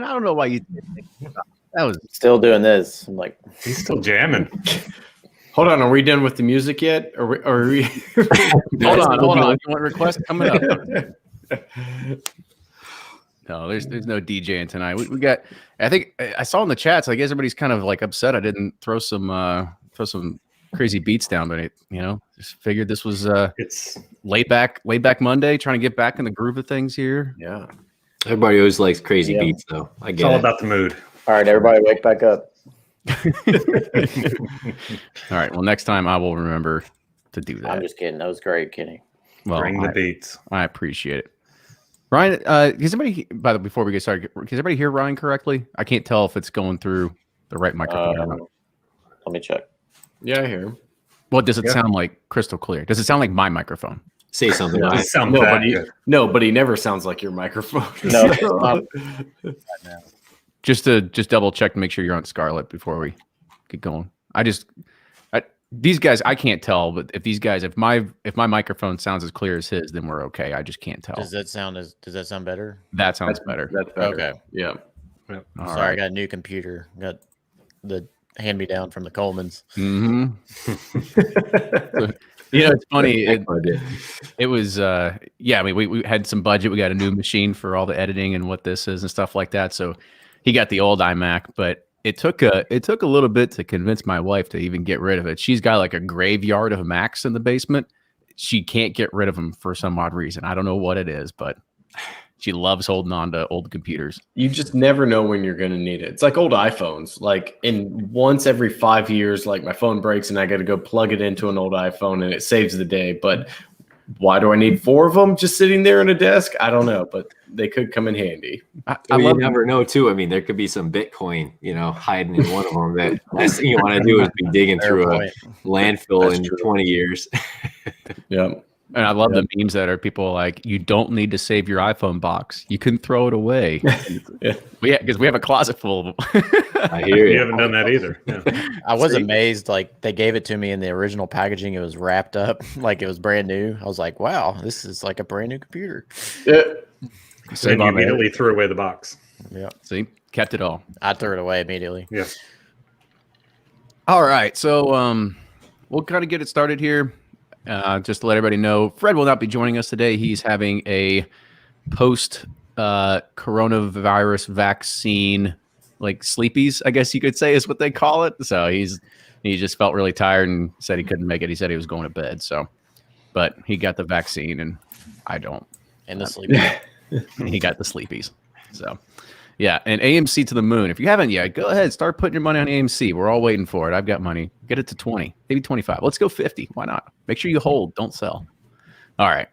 Ryan, I don't know why you that was still doing this. I'm like, he's still jamming. Hold on, are we done with the music yet? Hold on. You want request coming up? No, there's no DJing tonight. We got. I think I saw in the chats. I guess everybody's kind of like upset I didn't throw some crazy beats down, but just figured this was It's laid back Monday, trying to get back in the groove of things here. Yeah. Everybody always likes crazy beats, though. I it's get all it. about the mood. all right, everybody wake back up. All right. Well, next time I will remember to do that. I'm just kidding. That was great, Kenny. Well, Bring the beats. I appreciate it. Ryan, does anybody, before we get started, can everybody hear Ryan correctly? I can't tell if it's going through the right microphone or not. Let me check. Yeah, I hear him. Well, does it sound like crystal clear? Does it sound like my microphone? Say something. It Ryan. sounds No, but he never sounds like your microphone. No, Just double check to make sure you're on Scarlet before we get going. These guys, I can't tell, but if my microphone sounds as clear as his, then we're okay. I just can't tell. Does that sound better? That sounds better. That's better. Okay. Yeah. All Sorry, I got a new computer. Got the hand me down from the Colemans. Mm-hmm. It's funny. It was we had some budget. We got a new machine for all the editing and what this is and stuff like that. So he got the old iMac, but it took a little bit to convince my wife to even get rid of it. She's got like a graveyard of Macs in the basement. She can't get rid of them for some odd reason. I don't know what it is, but she loves holding on to old computers. You just never know when you're going to need it. It's like old iPhones. Like once every 5 years, like my phone breaks and I got to go plug it into an old iPhone and it saves the day. But why do I need 4 of them just sitting there on a desk? I don't know, but they could come in handy. You never know, too. I mean, there could be some Bitcoin, hiding in one of them. That last thing you want to do is be digging through a landfill in 20 years. Yeah. And I love the memes that are people like, you don't need to save your iPhone box. You can throw it away. Because we have a closet full of them. I hear you. You haven't done that either. Yeah. I was amazed. Like they gave it to me in the original packaging. It was wrapped up like it was brand new. I was like, wow, this is like a brand new computer. Yeah. So then you immediately threw away the box. Yeah. See, kept it all. I threw it away immediately. Yes. All right. So we'll kind of get it started here. Just to let everybody know, Fred will not be joining us today. He's having a post coronavirus vaccine, like sleepies, I guess you could say is what they call it. So he just felt really tired and said he couldn't make it. He said he was going to bed. So, but he got the vaccine and I don't. And the sleepies. And he got the sleepies. So, yeah. And AMC to the moon. If you haven't yet, go ahead, start putting your money on AMC. We're all waiting for it. I've got money. Get it to 20, maybe 25. Let's go 50. Why not? Make sure you hold. Don't sell. All right.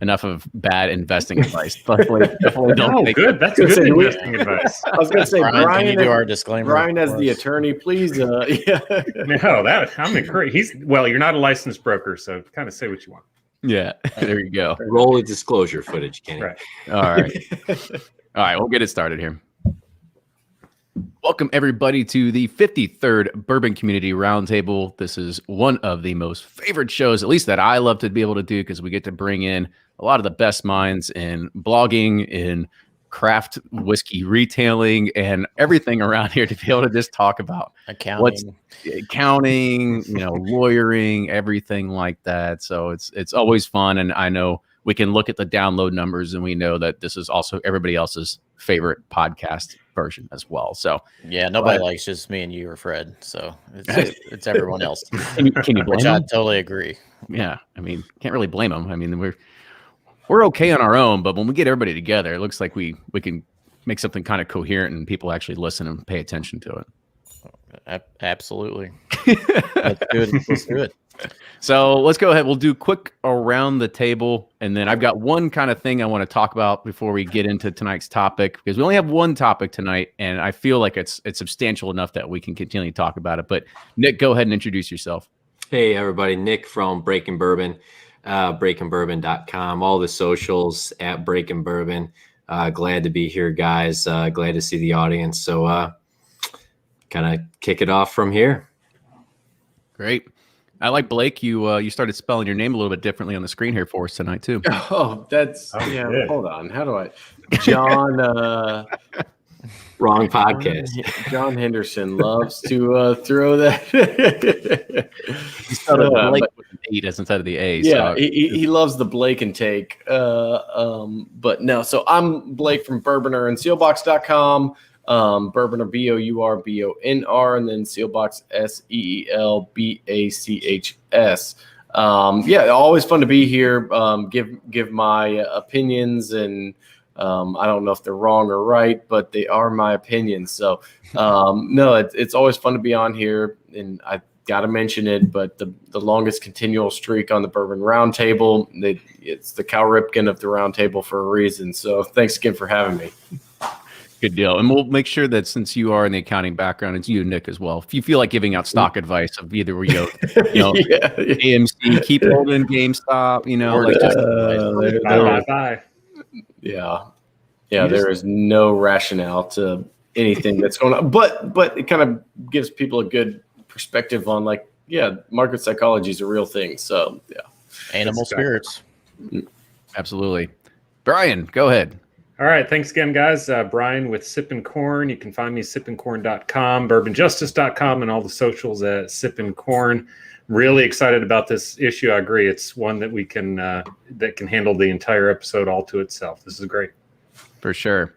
Enough of bad investing advice. Definitely don't take good. That's good investing advice. I was going to say, Brian, can you do our disclaimer? Brian, as the attorney, please. Yeah. No, I'm encouraged. You're not a licensed broker, so kind of say what you want. Yeah. There you go. Roll the disclosure footage, Kenny. Right. All right. All right. We'll get it started here. Welcome, everybody, to the 53rd Bourbon Community Roundtable. This is one of the most favorite shows, at least that I love to be able to do, because we get to bring in a lot of the best minds in blogging, in craft whiskey retailing, and everything around here to be able to just talk about Accounting, lawyering, everything like that. So it's always fun, and I know we can look at the download numbers, and we know that this is also everybody else's favorite podcast version as well. So yeah, nobody likes just me and you or Fred. So it's everyone else. Can you blame Which I them? totally agree. Yeah, I mean, can't really blame them. I mean, we're okay on our own, but when we get everybody together, it looks like we can make something kind of coherent and people actually listen and pay attention to it. Absolutely. Let's do it. Let's do it. So let's go ahead. We'll do quick around the table, and then I've got one kind of thing I want to talk about before we get into tonight's topic, because we only have one topic tonight, and I feel like it's substantial enough that we can continue to talk about it. But Nick, go ahead and introduce yourself. Hey, everybody. Nick from Breaking Bourbon, breakingbourbon.com, all the socials at Breaking Bourbon. Glad to be here, guys. Glad to see the audience. So kind of kick it off from here. Great. I like Blake. You started spelling your name a little bit differently on the screen here for us tonight too. Oh, that's yeah. Hold on. How do I? John. Wrong podcast. John Henderson loves to throw that. He spelled it but- Blake with an 8 instead of the A. Yeah, so he loves the Blake and take. But no, so I'm Blake from Bourboner and Sealbox.com. Bourboner, BOURBONR, and then Sealbox SEELBACHS. Yeah, always fun to be here. Give my opinions, and I don't know if they're wrong or right, but they are my opinions. So no, it's always fun to be on here, and I got to mention it. But the longest continual streak on the Bourbon Roundtable, it's the Cal Ripken of the Roundtable for a reason. So thanks again for having me. good deal. And we'll make sure that since you are in the accounting background, it's you, Nick, as well. If you feel like giving out stock advice of either AMC, keep holding GameStop, like just Bye. Yeah. There is no rationale to anything that's going on, but it kind of gives people a good perspective on market psychology is a real thing. So yeah, Animal spirits. absolutely. Brian, go ahead. All right. Thanks again, guys. Brian with Sippin' Corn. You can find me at sippincorn.com, bourbonjustice.com, and all the socials at Sippin' Corn. Really excited about this issue. I agree. It's one that we can that can handle the entire episode all to itself. This is great. For sure.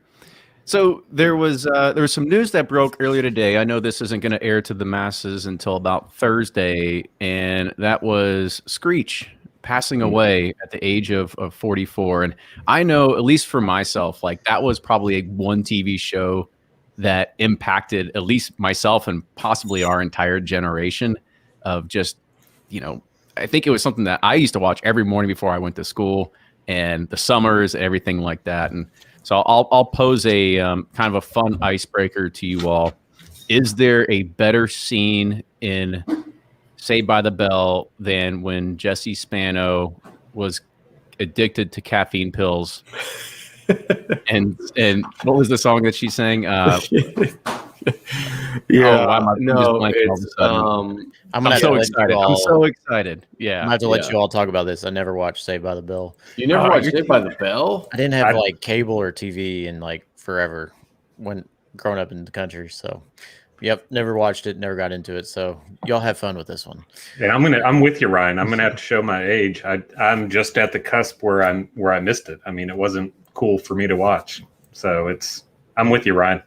So there was some news that broke earlier today. I know this isn't going to air to the masses until about Thursday, and that was Screech passing away at the age of 44. And I know, at least for myself, that was probably one TV show that impacted at least myself and possibly our entire generation of just, I think it was something that I used to watch every morning before I went to school, and the summers, everything like that. And so I'll pose a kind of a fun icebreaker to you all. Is there a better scene in Saved by the Bell than when Jesse Spano was addicted to caffeine pills? and what was the song that she sang? Yeah, I'm so excited. I'm so excited. Yeah, I'm gonna have to let you all talk about this. I never watched Saved by the Bell. You never watched Saved by the Bell? I didn't have cable or TV in forever when growing up in the country. So, yep, never watched it, never got into it. So y'all have fun with this one. Yeah, I'm with you, Ryan. I'm gonna have to show my age. I'm just at the cusp where I missed it. I mean, it wasn't cool for me to watch. So I'm with you, Ryan.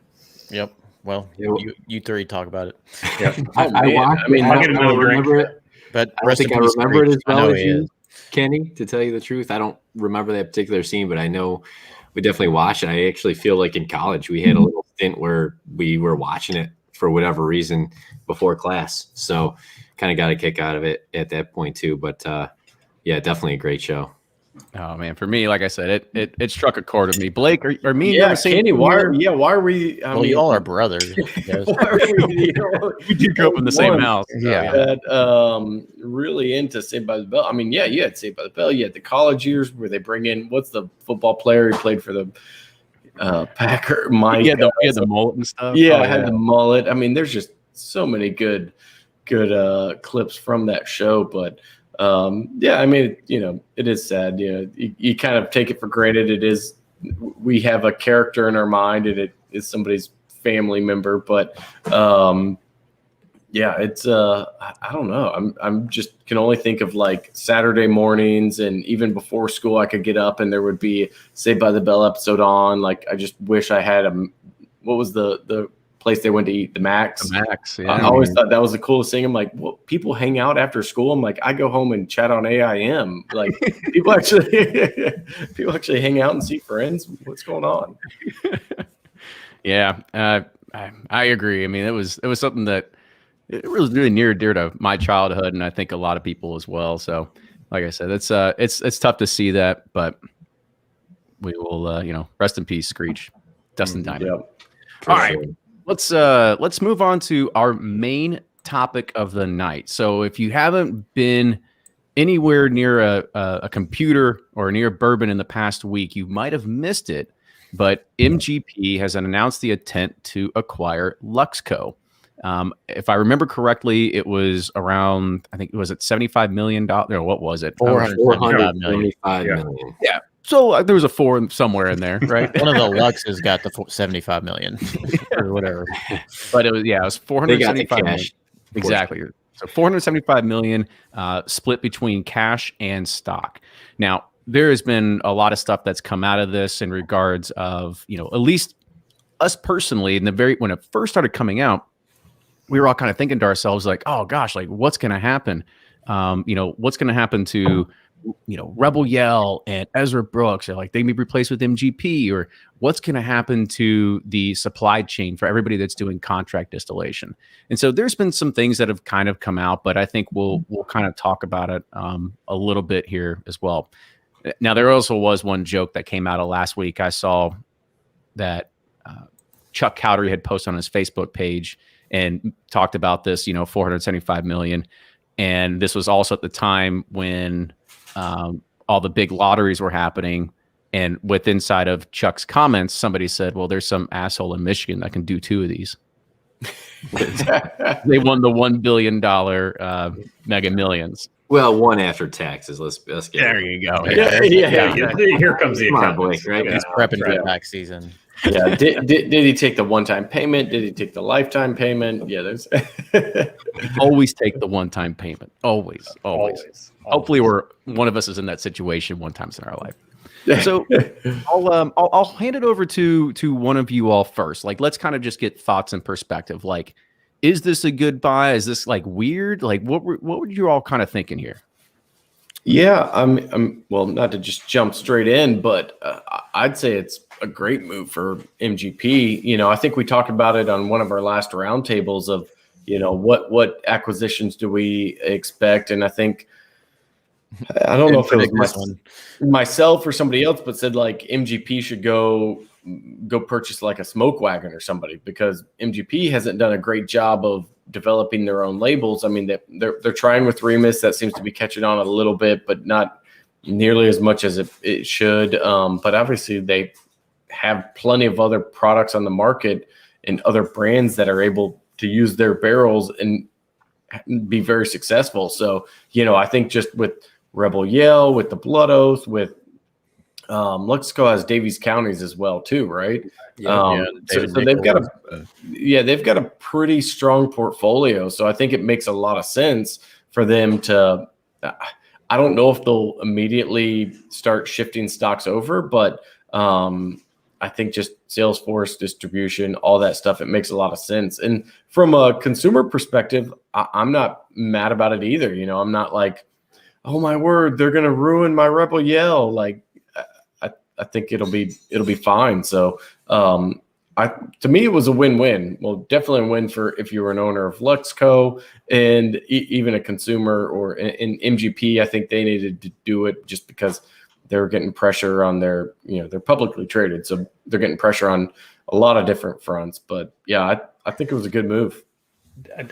Yep. Well, you three talk about it. Yeah, I watched. I mean, I'll I get another don't remember drink. it. But I don't think I remember it as well as you, is. Kenny. To tell you the truth, I don't remember that particular scene, but I know we definitely watched it. I actually feel like in college we had a little stint where we were watching it for whatever reason before class. So kind of got a kick out of it at that point too. But yeah, definitely a great show. Oh man, for me, like I said, it struck a chord with me. Blake, or me? Yeah, Kenny, why are we? Well, you all are brothers. We do grow up in the same house. Yeah. That really into Saved by the Bell. I mean, yeah, you had Saved by the Bell. You had the college years where they bring in what's the football player who played for the Packer? Mike. He had the mullet and stuff. Yeah, I had the mullet. I mean, there's just so many good clips from that show, but. Yeah, I mean, it is sad. You kind of take it for granted. It is, we have a character in our mind, and it is somebody's family member. But yeah, it's I don't know. I'm just can only think of Saturday mornings, and even before school, I could get up and there would be Saved by the Bell episode on. I just wish I had what was the place they went to eat, the Max. Yeah. I always thought that was the coolest thing. I'm like, well, people hang out after school. I'm like, I go home and chat on AIM. People actually hang out and see friends. What's going on? Yeah, I agree. I mean, it was something that it was really near and dear to my childhood, and I think a lot of people as well. So, like I said, it's tough to see that, but we will, rest in peace, Screech, Dustin Diamond. Yep. All right. Let's move on to our main topic of the night. So if you haven't been anywhere near a computer or near bourbon in the past week, you might have missed it. But MGP has announced the intent to acquire LuxCo. If I remember correctly, it was around, I think it was at $75 million. Or what was it? $475 million. Yeah. So there was a 4 somewhere in there, right? One of the Luxes got the 75 million or whatever. But it was it was They got the 475 million. cash. Exactly. So 475 million split between cash and stock. Now, there has been a lot of stuff that's come out of this in regards of, at least us personally, when it first started coming out, we were all kind of thinking to ourselves like, oh gosh, like what's going to happen? What's going to happen to, Rebel Yell and Ezra Brooks, or like they may be replaced with MGP, or what's going to happen to the supply chain for everybody that's doing contract distillation. And so there's been some things that have kind of come out, but I think we'll kind of talk about it a little bit here as well. Now, there also was one joke that came out of last week. I saw that Chuck Cowdery had posted on his Facebook page and talked about this, 475 million. And this was also at the time when all the big lotteries were happening. And with inside of Chuck's comments, somebody said, well, there's some asshole in Michigan that can do 2 of these. They won the $1 billion Mega Millions. Well, one after taxes. Let's get There you go. Yeah. Here comes the Come on, account. Blake, right? He's prepping for tax season. Yeah. Did he take the one-time payment? Did he take the lifetime payment? Yeah, there's Always take the one-time payment. Always. Hopefully, one of us is in that situation one time in our life. So I'll hand it over to one of you all first. Like, let's kind of just get thoughts and perspective. Like, is this a good buy? Is this like weird? Like, what were you all kind of thinking here? Yeah, I'm well, not to just jump straight in, but I'd say it's a great move for MGP. I think we talked about it on one of our last roundtables of, what acquisitions do we expect? And I think, I don't know if it was myself or somebody else, but said like MGP should go purchase like a smoke wagon or somebody, because MGP hasn't done a great job of developing their own labels. I mean, they're trying with Remus. That seems to be catching on a little bit, but not nearly as much as it should. But obviously they have plenty of other products on the market and other brands that are able to use their barrels and be very successful. So, I think just with Rebel Yell, with the Blood Oath, with LuxCo has Davies counties as well too, right? So they've got a pretty strong portfolio. So I think it makes a lot of sense for them to. I don't know if they'll immediately start shifting stocks over, but I think just sales force, distribution, all that stuff, it makes a lot of sense. And from a consumer perspective, I'm not mad about it either. I'm not like, oh my word, they're gonna ruin my Rebel Yell. Like, I think it'll be fine. So to me, it was a win-win. Well, definitely a win for if you were an owner of LuxCo and even a consumer or in MGP. I think they needed to do it just because they were getting pressure on their, they're publicly traded. So they're getting pressure on a lot of different fronts. But yeah, I think it was a good move.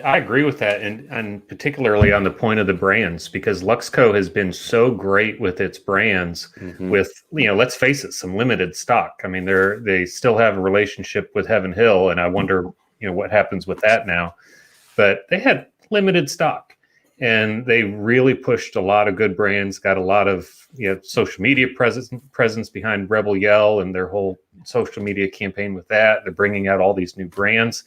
I agree with that, and particularly on the point of the brands, because LuxCo has been so great with its brands. Mm-hmm. With let's face it, some limited stock. I mean, they still have a relationship with Heaven Hill, and I wonder what happens with that now. But they had limited stock, and they really pushed a lot of good brands. Got a lot of social media presence behind Rebel Yell and their whole social media campaign with that. They're bringing out all these new brands.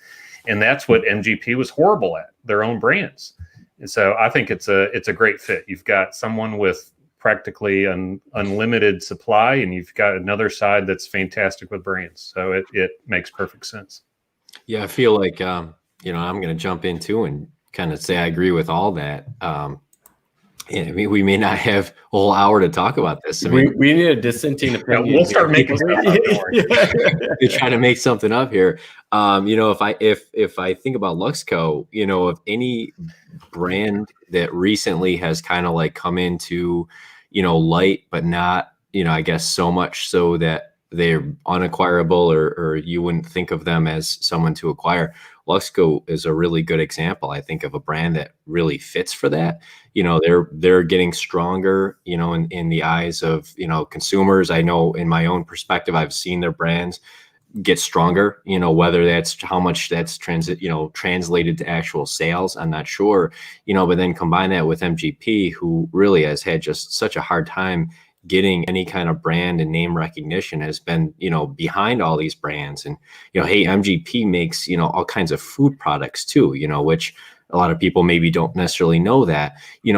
And that's what MGP was horrible at, their own brands. And so I think it's a great fit. You've got someone with practically unlimited supply, and you've got another side that's fantastic with brands. So it makes perfect sense. Yeah, I feel like, I'm going to jump in too and kind of say I agree with all that. I mean, we may not have a whole hour to talk about this. I mean, we need a dissenting opinion. We'll start making stuff up. You're trying to make something up here. If I think about LuxCo, of any brand that recently has kind of like come into, light, but not, I guess so much so that they're unacquirable or you wouldn't think of them as someone to acquire. LuxCo is a really good example, I think, of a brand that really fits for that. They're getting stronger, in the eyes of, consumers. I know in my own perspective, I've seen their brands get stronger, whether that's how much that's translated to actual sales, I'm not sure, but then combine that with MGP, who really has had just such a hard time, getting any kind of brand and name recognition has been, behind all these brands. And, hey, MGP makes, all kinds of food products too, which a lot of people maybe don't necessarily know that,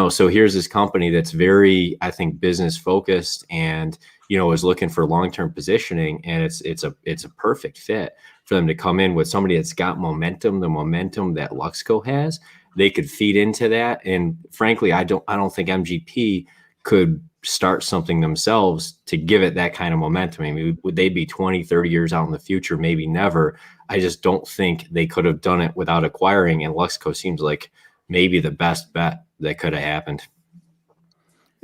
so here's this company that's very, I think, business focused and, is looking for long-term positioning. And it's a perfect fit for them to come in with somebody that's got momentum, the momentum that LuxCo has. They could feed into that. And frankly, I don't think MGP could start something themselves to give it that kind of momentum. I mean, would they be 20, 30 years out in the future? Maybe never. I just don't think they could have done it without acquiring. And LuxCo seems like maybe the best bet that could have happened.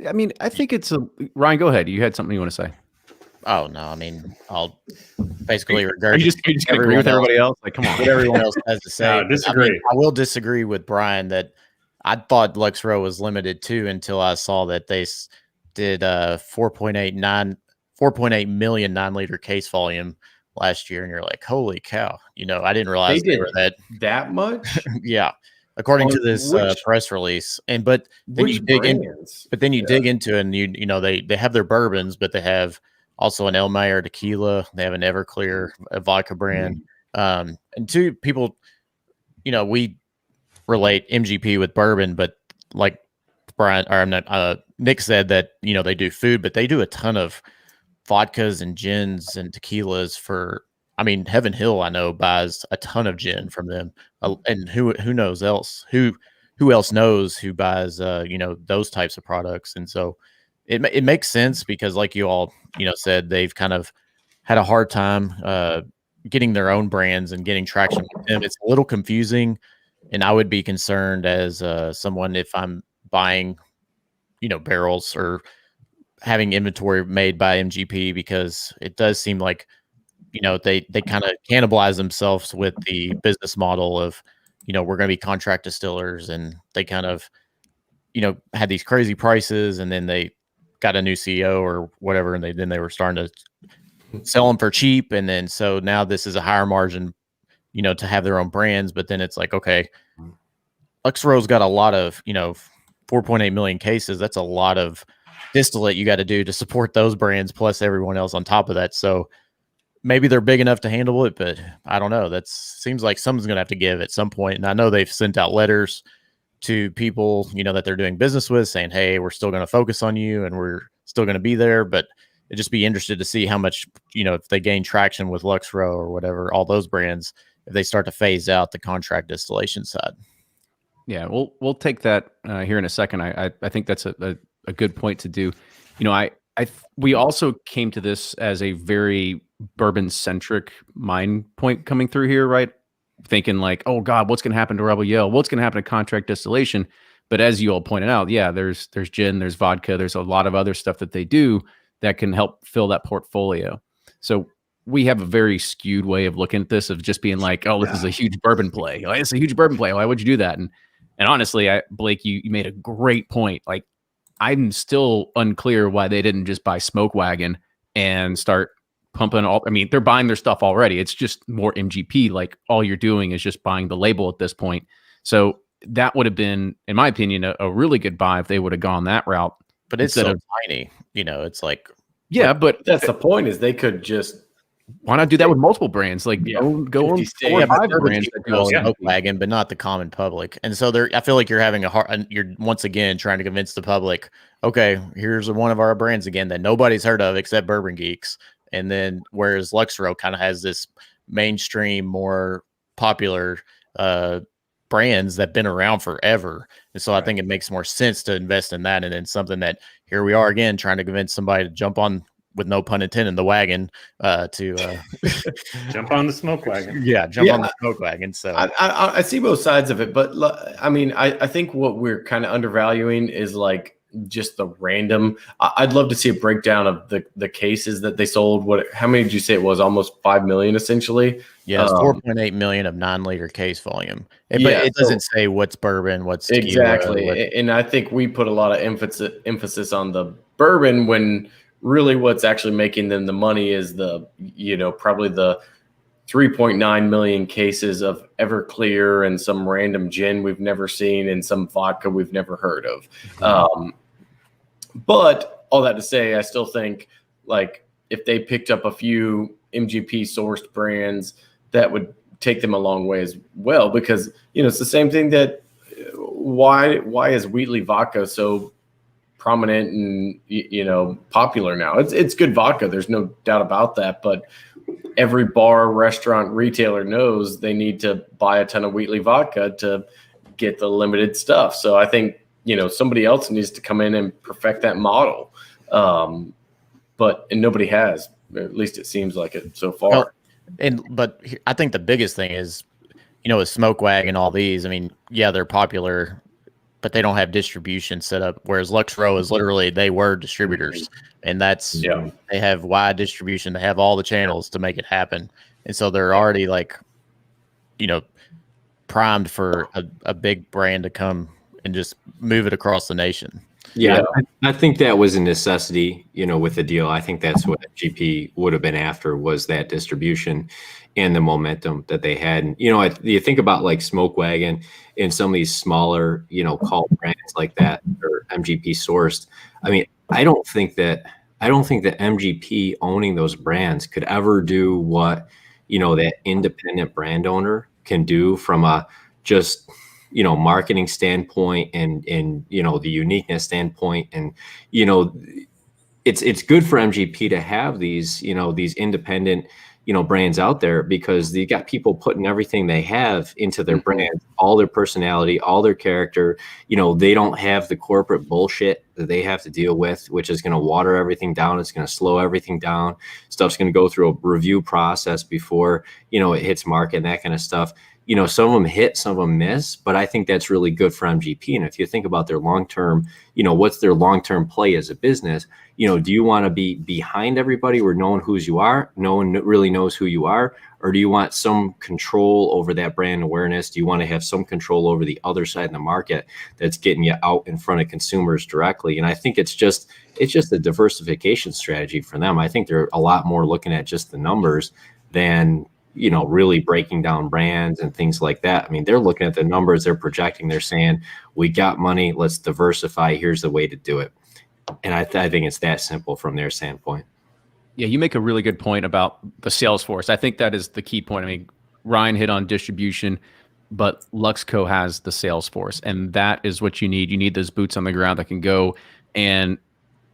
I mean, I think Ryan, go ahead. You had something you want to say. Oh no, I mean, I'll basically regard. Are you just gonna agree with everybody else? Like, come on. What everyone else has to say. Disagree. I will disagree with Brian that I thought Lux Row was limited too until I saw that they did 4.8 million 9-liter case volume last year, and you're like, holy cow! I didn't realize they were that much. Yeah, according to this press release. And but then you dig in, dig into it, and they have their bourbons, but they have also an El Mayor tequila. They have an Everclear, a vodka brand. And two people, we relate MGP with bourbon, but like Nick said that, they do food, but they do a ton of vodkas and gins and tequilas Heaven Hill, I know, buys a ton of gin from them. And who knows else? Who else knows who buys, those types of products? And so it makes sense because, like you all, said, they've kind of had a hard time getting their own brands and getting traction with them. It's a little confusing, and I would be concerned as someone if I'm buying, barrels or having inventory made by MGP, because it does seem like, they kind of cannibalize themselves with the business model of, we're going to be contract distillers, and they kind of, had these crazy prices, and then they got a new CEO or whatever, and then they were starting to sell them for cheap, and then so now this is a higher margin, to have their own brands. But then it's like, okay, Lux Row's got a lot of 4.8 million cases. That's a lot of distillate you got to do to support those brands plus everyone else on top of that. So maybe they're big enough to handle it, but I don't know. That seems like someone's going to have to give at some point. And I know they've sent out letters to people, that they're doing business with, saying, hey, we're still going to focus on you and we're still going to be there. But it'd just be interested to see how much, if they gain traction with Lux Row or whatever, all those brands, if they start to phase out the contract distillation side. Yeah, we'll take that here in a second. I think that's a good point to do. We also came to this as a very bourbon centric mind point coming through here, right? Thinking like, oh God, what's going to happen to Rebel Yell? What's going to happen to contract distillation? But as you all pointed out, yeah, there's gin, there's vodka, there's a lot of other stuff that they do that can help fill that portfolio. So we have a very skewed way of looking at this, of just being like, oh, this is a huge bourbon play. Like, it's a huge bourbon play. Why would you do that? And honestly, Blake, you made a great point. Like, I'm still unclear why they didn't just buy Smoke Wagon and start pumping all. I mean, they're buying their stuff already. It's just more MGP. Like, all you're doing is just buying the label at this point. So that would have been, in my opinion, a really good buy if they would have gone that route. But it's so tiny, it's like, yeah, but that's the point, is they could just, why not do that with multiple brands? Like, go on 4 or 5 brands that do Smoke Wagon, but not the common public. And so I feel like you're having you're once again trying to convince the public, okay, here's one of our brands again that nobody's heard of except Bourbon Geeks. And then whereas Lux Row kind of has this mainstream, more popular brands that have been around forever. And so I think it makes more sense to invest in that. And then something that, here we are again, trying to convince somebody to jump on, with no pun intended, the wagon to jump on the smoke wagon. Yeah, jump on the smoke wagon. So I see both sides of it, but I mean, I think what we're kind of undervaluing is like just the random. I'd love to see a breakdown of the cases that they sold. How many did you say it was? Almost 5 million, essentially. Yeah, it's 4.8 million of 9-liter case volume. But it doesn't say what's bourbon, what's tequila, exactly. And I think we put a lot of emphasis on the bourbon, when really what's actually making them the money is probably the 3.9 million cases of Everclear and some random gin we've never seen and some vodka we've never heard of. But all that to say, I still think like if they picked up a few MGP sourced brands, that would take them a long way as well, because it's the same thing that why is Wheatley vodka so prominent and popular now? It's good vodka, there's no doubt about that, but every bar, restaurant, retailer knows they need to buy a ton of Wheatley vodka to get the limited stuff. So I think somebody else needs to come in and perfect that model, but nobody has. At least it seems like it so far. Well, but I think the biggest thing is, with Smoke Wag and all these, I mean, yeah, they're popular, but they don't have distribution set up. Whereas Lux Row is literally, they were distributors, and they have wide distribution. They have all the channels to make it happen. And so they're already primed for a big brand to come and just move it across the nation. Yeah, I think that was a necessity, with the deal. I think that's what MGP would have been after, was that distribution and the momentum that they had. And, you think about like Smoke Wagon and some of these smaller, cult brands like that, or MGP sourced. I mean, I don't think that MGP owning those brands could ever do what, that independent brand owner can do from a just marketing standpoint and the uniqueness standpoint. And it's good for MGP to have these these independent brands out there, because you got people putting everything they have into their brand, all their personality, all their character. They don't have the corporate bullshit that they have to deal with, which is going to water everything down. It's going to slow everything down. Stuff's going to go through a review process before it hits market and that kind of stuff. Some of them hit, some of them miss, but I think that's really good for MGP. And if you think about their long-term, what's their long-term play as a business? Do you want to be behind everybody where no one no one really knows who you are? Or do you want some control over that brand awareness? Do you want to have some control over the other side of the market that's getting you out in front of consumers directly? And I think it's just a diversification strategy for them. I think they're a lot more looking at just the numbers than really breaking down brands and things like that. I mean, they're looking at the numbers, they're projecting, they're saying, we got money, let's diversify. Here's the way to do it. And I think it's that simple from their standpoint. Yeah, you make a really good point about the sales force. I think that is the key point. I mean, Ryan hit on distribution, but LuxCo has the sales force, and that is what you need. You need those boots on the ground that can go. And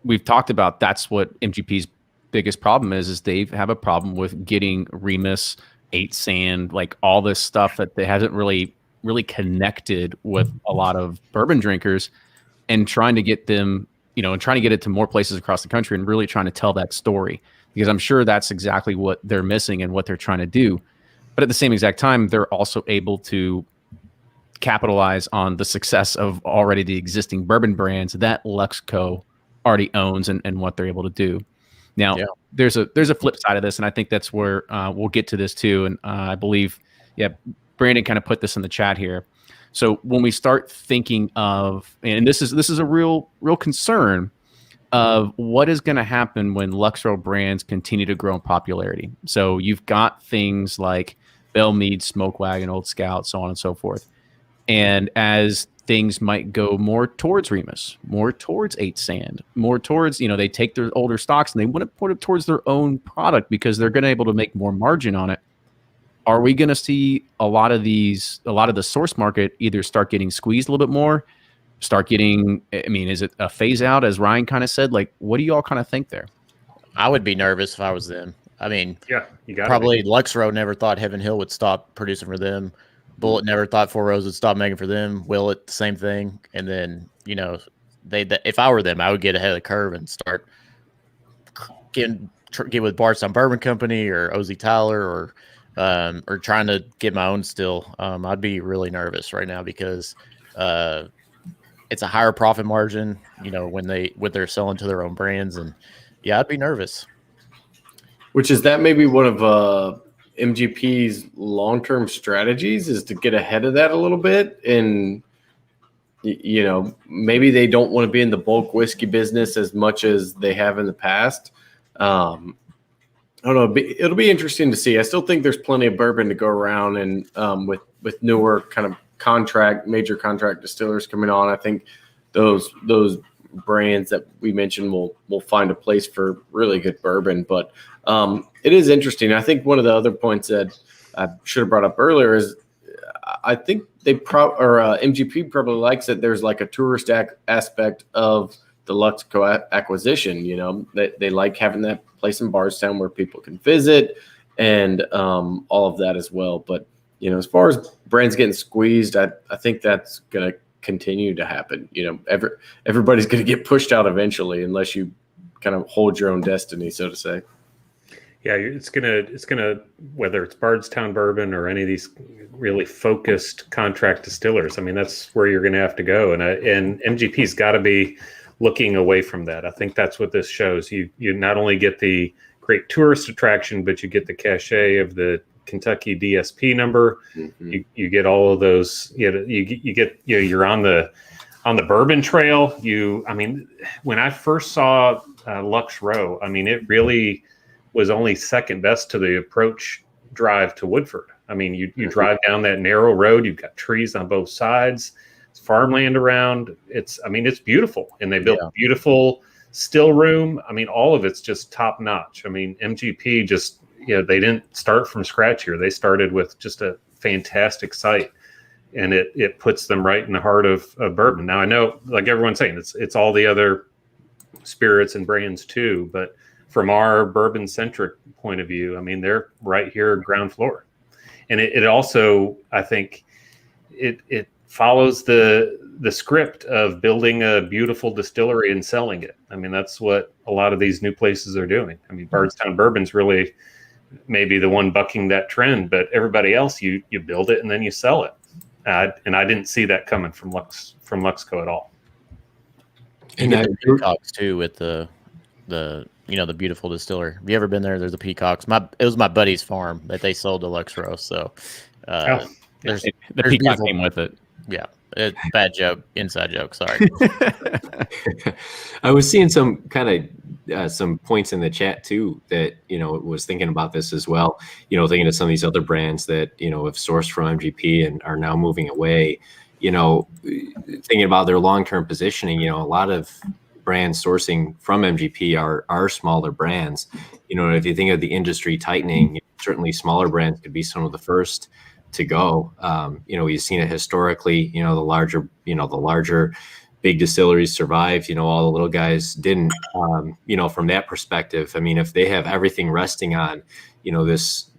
we've talked about that's what MGP's biggest problem is they have a problem with getting Remus, 8 Sand, like all this stuff that they hasn't really connected with a lot of bourbon drinkers, and trying to get them, and trying to get it to more places across the country, and really trying to tell that story, because I'm sure that's exactly what they're missing and what they're trying to do. But at the same exact time, they're also able to capitalize on the success of already the existing bourbon brands that LuxCo already owns and what they're able to do. Now, there's a flip side of this, and I think that's where we'll get to this too. And I believe, Brandon kind of put this in the chat here. So when we start thinking of, and this is a real concern of what is going to happen when Lux Row brands continue to grow in popularity. So you've got things like Belle Meade, Smoke Wagon, Old Scout, so on and so forth. And as things might go more towards Remus, more towards 8 Sand, more towards, they take their older stocks and they want to put it towards their own product because they're going to be able to make more margin on it. Are we going to see a lot of the source market either start getting squeezed a little bit more, is it a phase out, as Ryan kind of said? Like, what do you all kind of think there? I would be nervous if I was them. I mean, you got probably Lux Row never thought Heaven Hill would stop producing for them. Bullet never thought Four Roses would stop making for them. Willet, the same thing. And then, if I were them, I would get ahead of the curve and start get with Bardstown Bourbon Company or OZ Tyler or trying to get my own still. I'd be really nervous right now because it's a higher profit margin, when they're selling to their own brands. And I'd be nervous. Which is that maybe one of MGP's long-term strategies is to get ahead of that a little bit, and maybe they don't want to be in the bulk whiskey business as much as they have in the past. I don't know. It'll be interesting to see. I still think there's plenty of bourbon to go around, and with newer kind of major contract distillers coming on, I think those brands that we mentioned will find a place for really good bourbon. But it is interesting. I think one of the other points that I should have brought up earlier is I think MGP probably likes that there's like a tourist aspect of the LuxCo acquisition. You know, they like having that place in Bardstown where people can visit and all of that as well. But, you know, as far as brands getting squeezed, I think that's going to continue to happen. You know, everybody's going to get pushed out eventually unless you kind of hold your own destiny, so to say. Yeah, it's gonna whether it's Bardstown Bourbon or any of these really focused contract distillers. I mean, that's where you're going to have to go, and MGP's got to be looking away from that. I think that's what this shows. You not only get the great tourist attraction, but you get the cachet of the Kentucky DSP number. Mm-hmm. You get all of those. You're on the bourbon trail. I mean, when I first saw Lux Row, I mean, it really was only second best to the approach drive to Woodford. I mean, you drive down that narrow road, you've got trees on both sides, it's farmland around. It's beautiful. And they built beautiful still room. I mean, all of it's just top notch. I mean, MGP just, they didn't start from scratch here. They started with just a fantastic site, and it puts them right in the heart of bourbon. Now I know, like everyone's saying, it's all the other spirits and brands too, but from our bourbon-centric point of view, I mean, they're right here, ground floor. And it also, I think, it follows the script of building a beautiful distillery and selling it. I mean, that's what a lot of these new places are doing. I mean, Bardstown Bourbon's really maybe the one bucking that trend, but everybody else, you build it and then you sell it. And I didn't see that coming from LuxCo at all. And the peacocks too, with the beautiful distiller. Have you ever been there? There's the peacocks. It was my buddy's farm that they sold to Lux Row. So there's the peacock came with it. Yeah. Bad joke, inside joke. Sorry. I was seeing some kind of some points in the chat too that was thinking about this as well. Thinking of some of these other brands that have sourced from MGP and are now moving away. Thinking about their long-term positioning. A lot of brands sourcing from MGP are smaller brands. If you think of the industry tightening, certainly smaller brands could be some of the first to go. We've seen it historically. The larger big distilleries survived. All the little guys didn't. From that perspective, I mean, if they have everything resting on, this,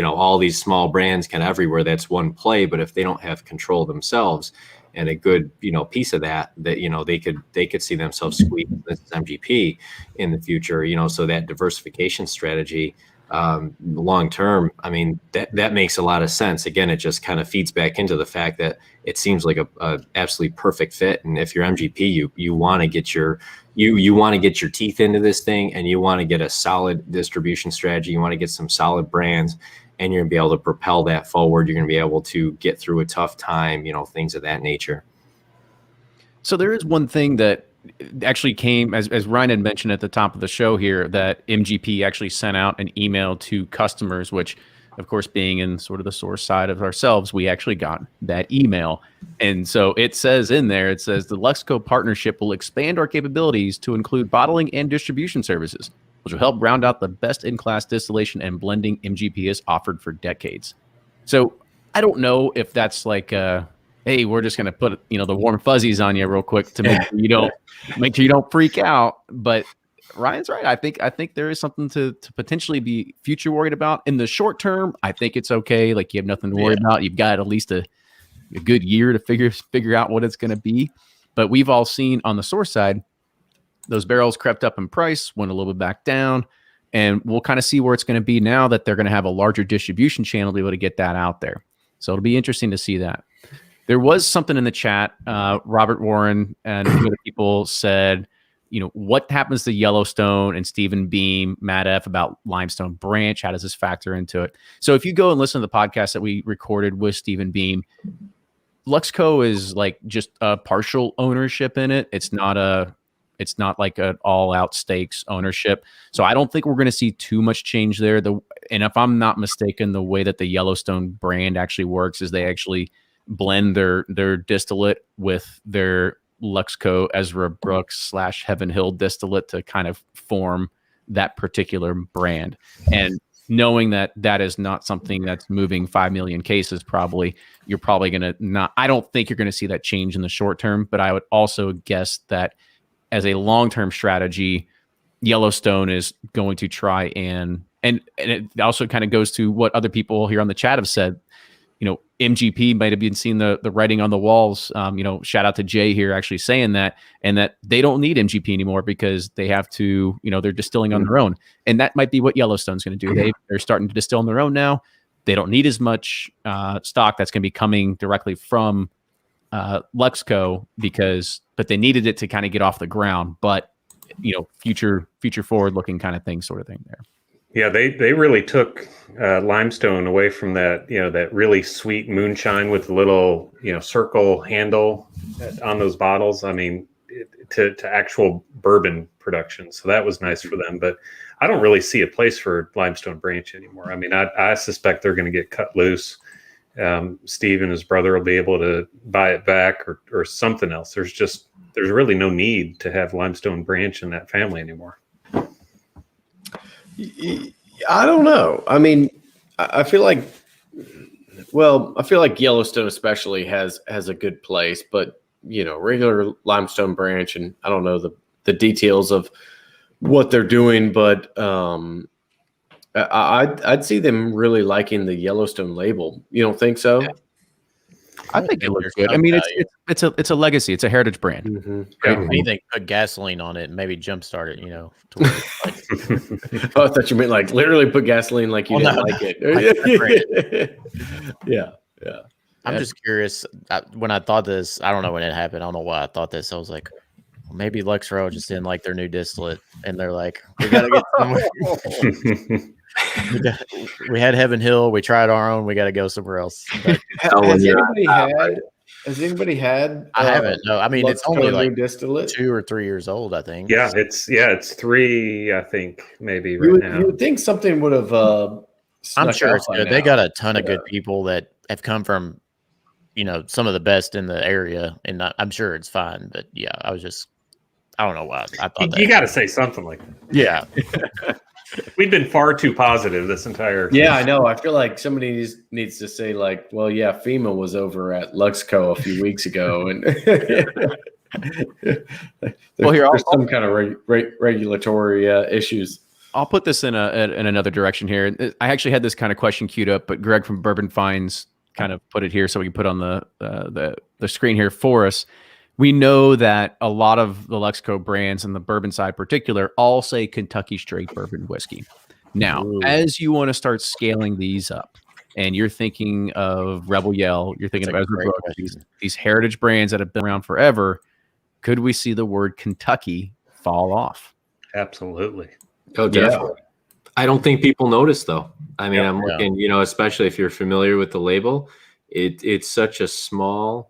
all these small brands kind of everywhere, that's one play. But if they don't have control themselves and a good, piece of that they could see themselves squeeze this MGP in the future. So that diversification strategy. Long term, I mean, that makes a lot of sense. Again, it just kind of feeds back into the fact that it seems like a absolutely perfect fit. And if you're MGP, you want to get your teeth into this thing, and you want to get a solid distribution strategy. You want to get some solid brands, and you're gonna be able to propel that forward. You're gonna be able to get through a tough time, things of that nature. So there is one thing that actually came, as Ryan had mentioned at the top of the show here, that MGP actually sent out an email to customers, which, of course, being in sort of the source side of ourselves, we actually got that email. And so it says in there, the LuxCo partnership will expand our capabilities to include bottling and distribution services, which will help round out the best-in-class distillation and blending MGP has offered for decades. So I don't know if that's like hey, we're just going to put the warm fuzzies on you real quick to make sure you don't freak out. But Ryan's right. I think there is something to potentially be future worried about. In the short term, I think it's okay. Like, you have nothing to worry about. You've got at least a good year to figure out what it's going to be. But we've all seen on the source side, those barrels crept up in price, went a little bit back down, and we'll kind of see where it's going to be now that they're going to have a larger distribution channel to be able to get that out there. So it'll be interesting to see that. There was something in the chat. Robert Warren and a few other people said, what happens to Yellowstone and Stephen Beam, Matt F. about Limestone Branch? How does this factor into it? So if you go and listen to the podcast that we recorded with Stephen Beam, LuxCo is like just a partial ownership in it. It's not like an all-out stakes ownership. So I don't think we're going to see too much change there. And if I'm not mistaken, the way that the Yellowstone brand actually works is they actually blend their distillate with their LuxCo Ezra Brooks / Heaven Hill distillate to kind of form that particular brand. And knowing that that is not something that's moving 5 million cases, probably you're probably going to not, I don't think you're going to see that change in the short term, but I would also guess that as a long-term strategy, Yellowstone is going to try and it also kind of goes to what other people here on the chat have said. MGP might have been seeing the writing on the walls. Shout out to Jay here actually saying that, and that they don't need MGP anymore because they have to, they're distilling on their own. And that might be what Yellowstone's going to do. They're starting to distill on their own now. They don't need as much stock that's going to be coming directly from LuxCo but they needed it to kind of get off the ground. But, future forward looking kind of thing, sort of thing there. Yeah, they really took limestone away from that, that really sweet moonshine with the little, circle handle on those bottles. I mean, to actual bourbon production. So that was nice for them. But I don't really see a place for limestone branch anymore. I mean, I suspect they're going to get cut loose. Steve and his brother will be able to buy it back or something else. There's really no need to have limestone branch in that family anymore. I don't know. I mean, I feel like Yellowstone especially has a good place, but regular limestone branch, and I don't know the details of what they're doing, but I'd see them really liking the Yellowstone label. You don't think so? Yeah. I think it looks good. I mean, it's a legacy. It's a heritage brand. Mm-hmm. Yeah. Anything, put gasoline on it and maybe jumpstart it, I thought you meant like literally put gasoline like you didn't like it. Yeah. I'm just curious. When I thought this, I don't know when it happened. I don't know why I thought this. I was like, well, maybe Lux Row just didn't like their new distillate. And they're like, we got to get somewhere. We had Heaven Hill. We tried our own. We got to go somewhere else. But, has anybody had? I haven't. No, I mean, it's only like distillate? 2 or 3 years old, I think. Yeah, it's 3, I think, maybe now. You would think something would have. I'm sure it's good. They got a ton of good people that have come from, some of the best in the area, and I'm sure it's fine. But yeah, I don't know why I thought that. You got to say something like that. Yeah. We've been far too positive this entire. Yeah, I know. I feel like somebody needs to say like, well, yeah, FEMA was over at LuxCo a few weeks ago, and there's some kind of regulatory issues. I'll put this in another direction here. I actually had this kind of question queued up, but Greg from Bourbon Finds kind of put it here so we can put on the screen here for us. We know that a lot of the LuxCo brands and the bourbon side particular all say Kentucky straight bourbon whiskey. Now, as you want to start scaling these up and you're thinking of Rebel Yell, you're thinking of Ezra Brooks, these heritage brands that have been around forever, could we see the word Kentucky fall off? Absolutely. Oh, definitely. Yeah. I don't think people notice, though. I mean, I'm looking, especially if you're familiar with the label, it's such a small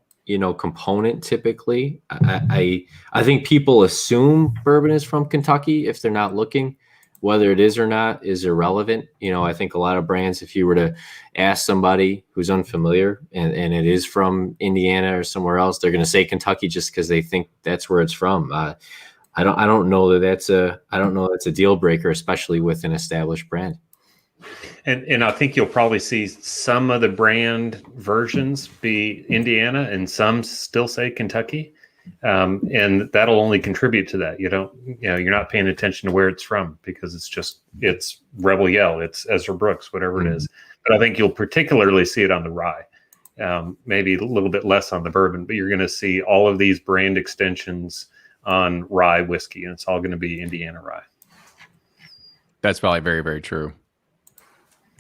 component typically. I think people assume bourbon is from Kentucky if they're not looking. Whether it is or not is irrelevant. I think a lot of brands, if you were to ask somebody who's unfamiliar and it is from Indiana or somewhere else, they're going to say Kentucky just because they think that's where it's from. I don't know that's a deal breaker, especially with an established brand. And I think you'll probably see some of the brand versions be Indiana and some still say Kentucky. And that'll only contribute to that. You're not paying attention to where it's from because it's Rebel Yell, it's Ezra Brooks, whatever it is. But I think you'll particularly see it on the rye, maybe a little bit less on the bourbon, but you're going to see all of these brand extensions on rye whiskey, and it's all going to be Indiana rye. That's probably very, very true.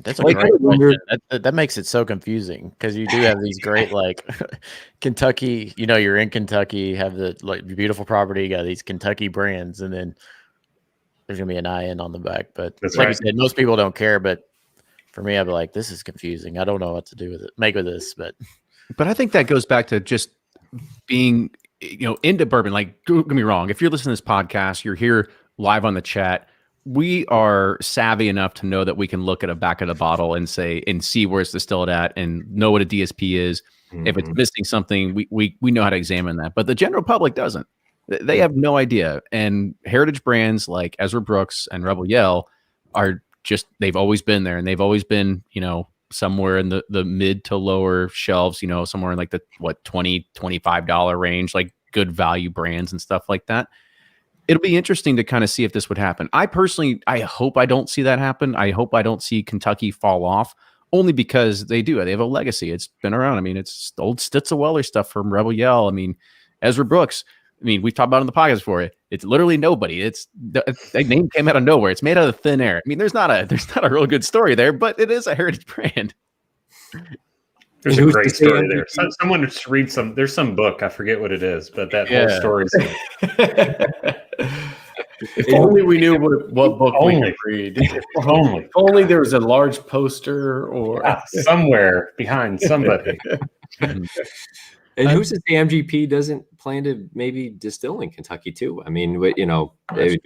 That's a great question. That makes it so confusing because you do have these great Kentucky. You're in Kentucky, have the beautiful property, you got these Kentucky brands, and then there's gonna be an IN on the back. But that's like right. you said, most people don't care. But for me, I'd be like, this is confusing. I don't know what to do with it. Make with this, but I think that goes back to just being into bourbon. Like, don't get me wrong. If you're listening to this podcast, you're here live on the chat. We are savvy enough to know that we can look at a back of the bottle and see where it's distilled at and know what a DSP is. If it's missing something, we know how to examine that. But the general public doesn't. They have no idea. And heritage brands like Ezra Brooks and Rebel Yell are just, they've always been there, and they've always been, somewhere in the mid to lower shelves, somewhere in like the $20-$25 range, like good value brands and stuff like that. It'll be interesting to kind of see if this would happen. I hope I don't see that happen. I hope I don't see Kentucky fall off, only because they have a legacy. It's been around. I mean, it's old Stitzel-Weller stuff from Rebel Yell. I mean, Ezra Brooks. I mean, we've talked about it in the podcast for it. It's literally nobody. That name came out of nowhere. It's made out of thin air. I mean, there's not a real good story there, but it is a heritage brand. There's a great story there. Someone just read there's some book, I forget what it is, but that whole story. If only we knew what book we could read. If only there was a large poster or somewhere behind somebody. And who's to say MGP doesn't plan to maybe distill in Kentucky too? I mean, do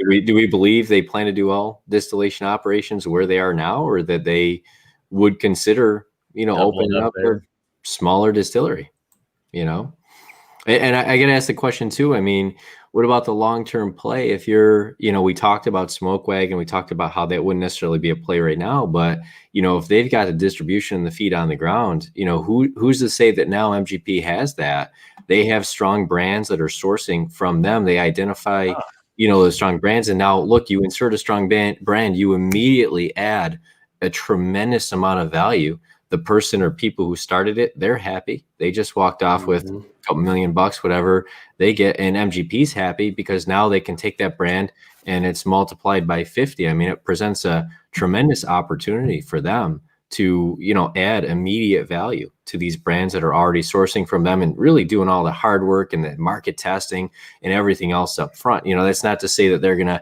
we believe they plan to do all distillation operations where they are now, or that they would consider, opening up a smaller distillery, And I got to ask the question too. I mean, what about the long-term play? If you're, we talked about Smoke Wagon, we talked about how that wouldn't necessarily be a play right now, but if they've got the distribution and the feet on the ground, who's to say that now MGP has that? They have strong brands that are sourcing from them. They identify, those strong brands. And now look, you insert a strong brand, you immediately add a tremendous amount of value. The person or people who started it, they're happy. They just walked off with a couple $1 million, whatever they get. And MGP's happy because now they can take that brand and it's multiplied by 50. I mean, it presents a tremendous opportunity for them to, add immediate value to these brands that are already sourcing from them and really doing all the hard work and the market testing and everything else up front. That's not to say that they're going to,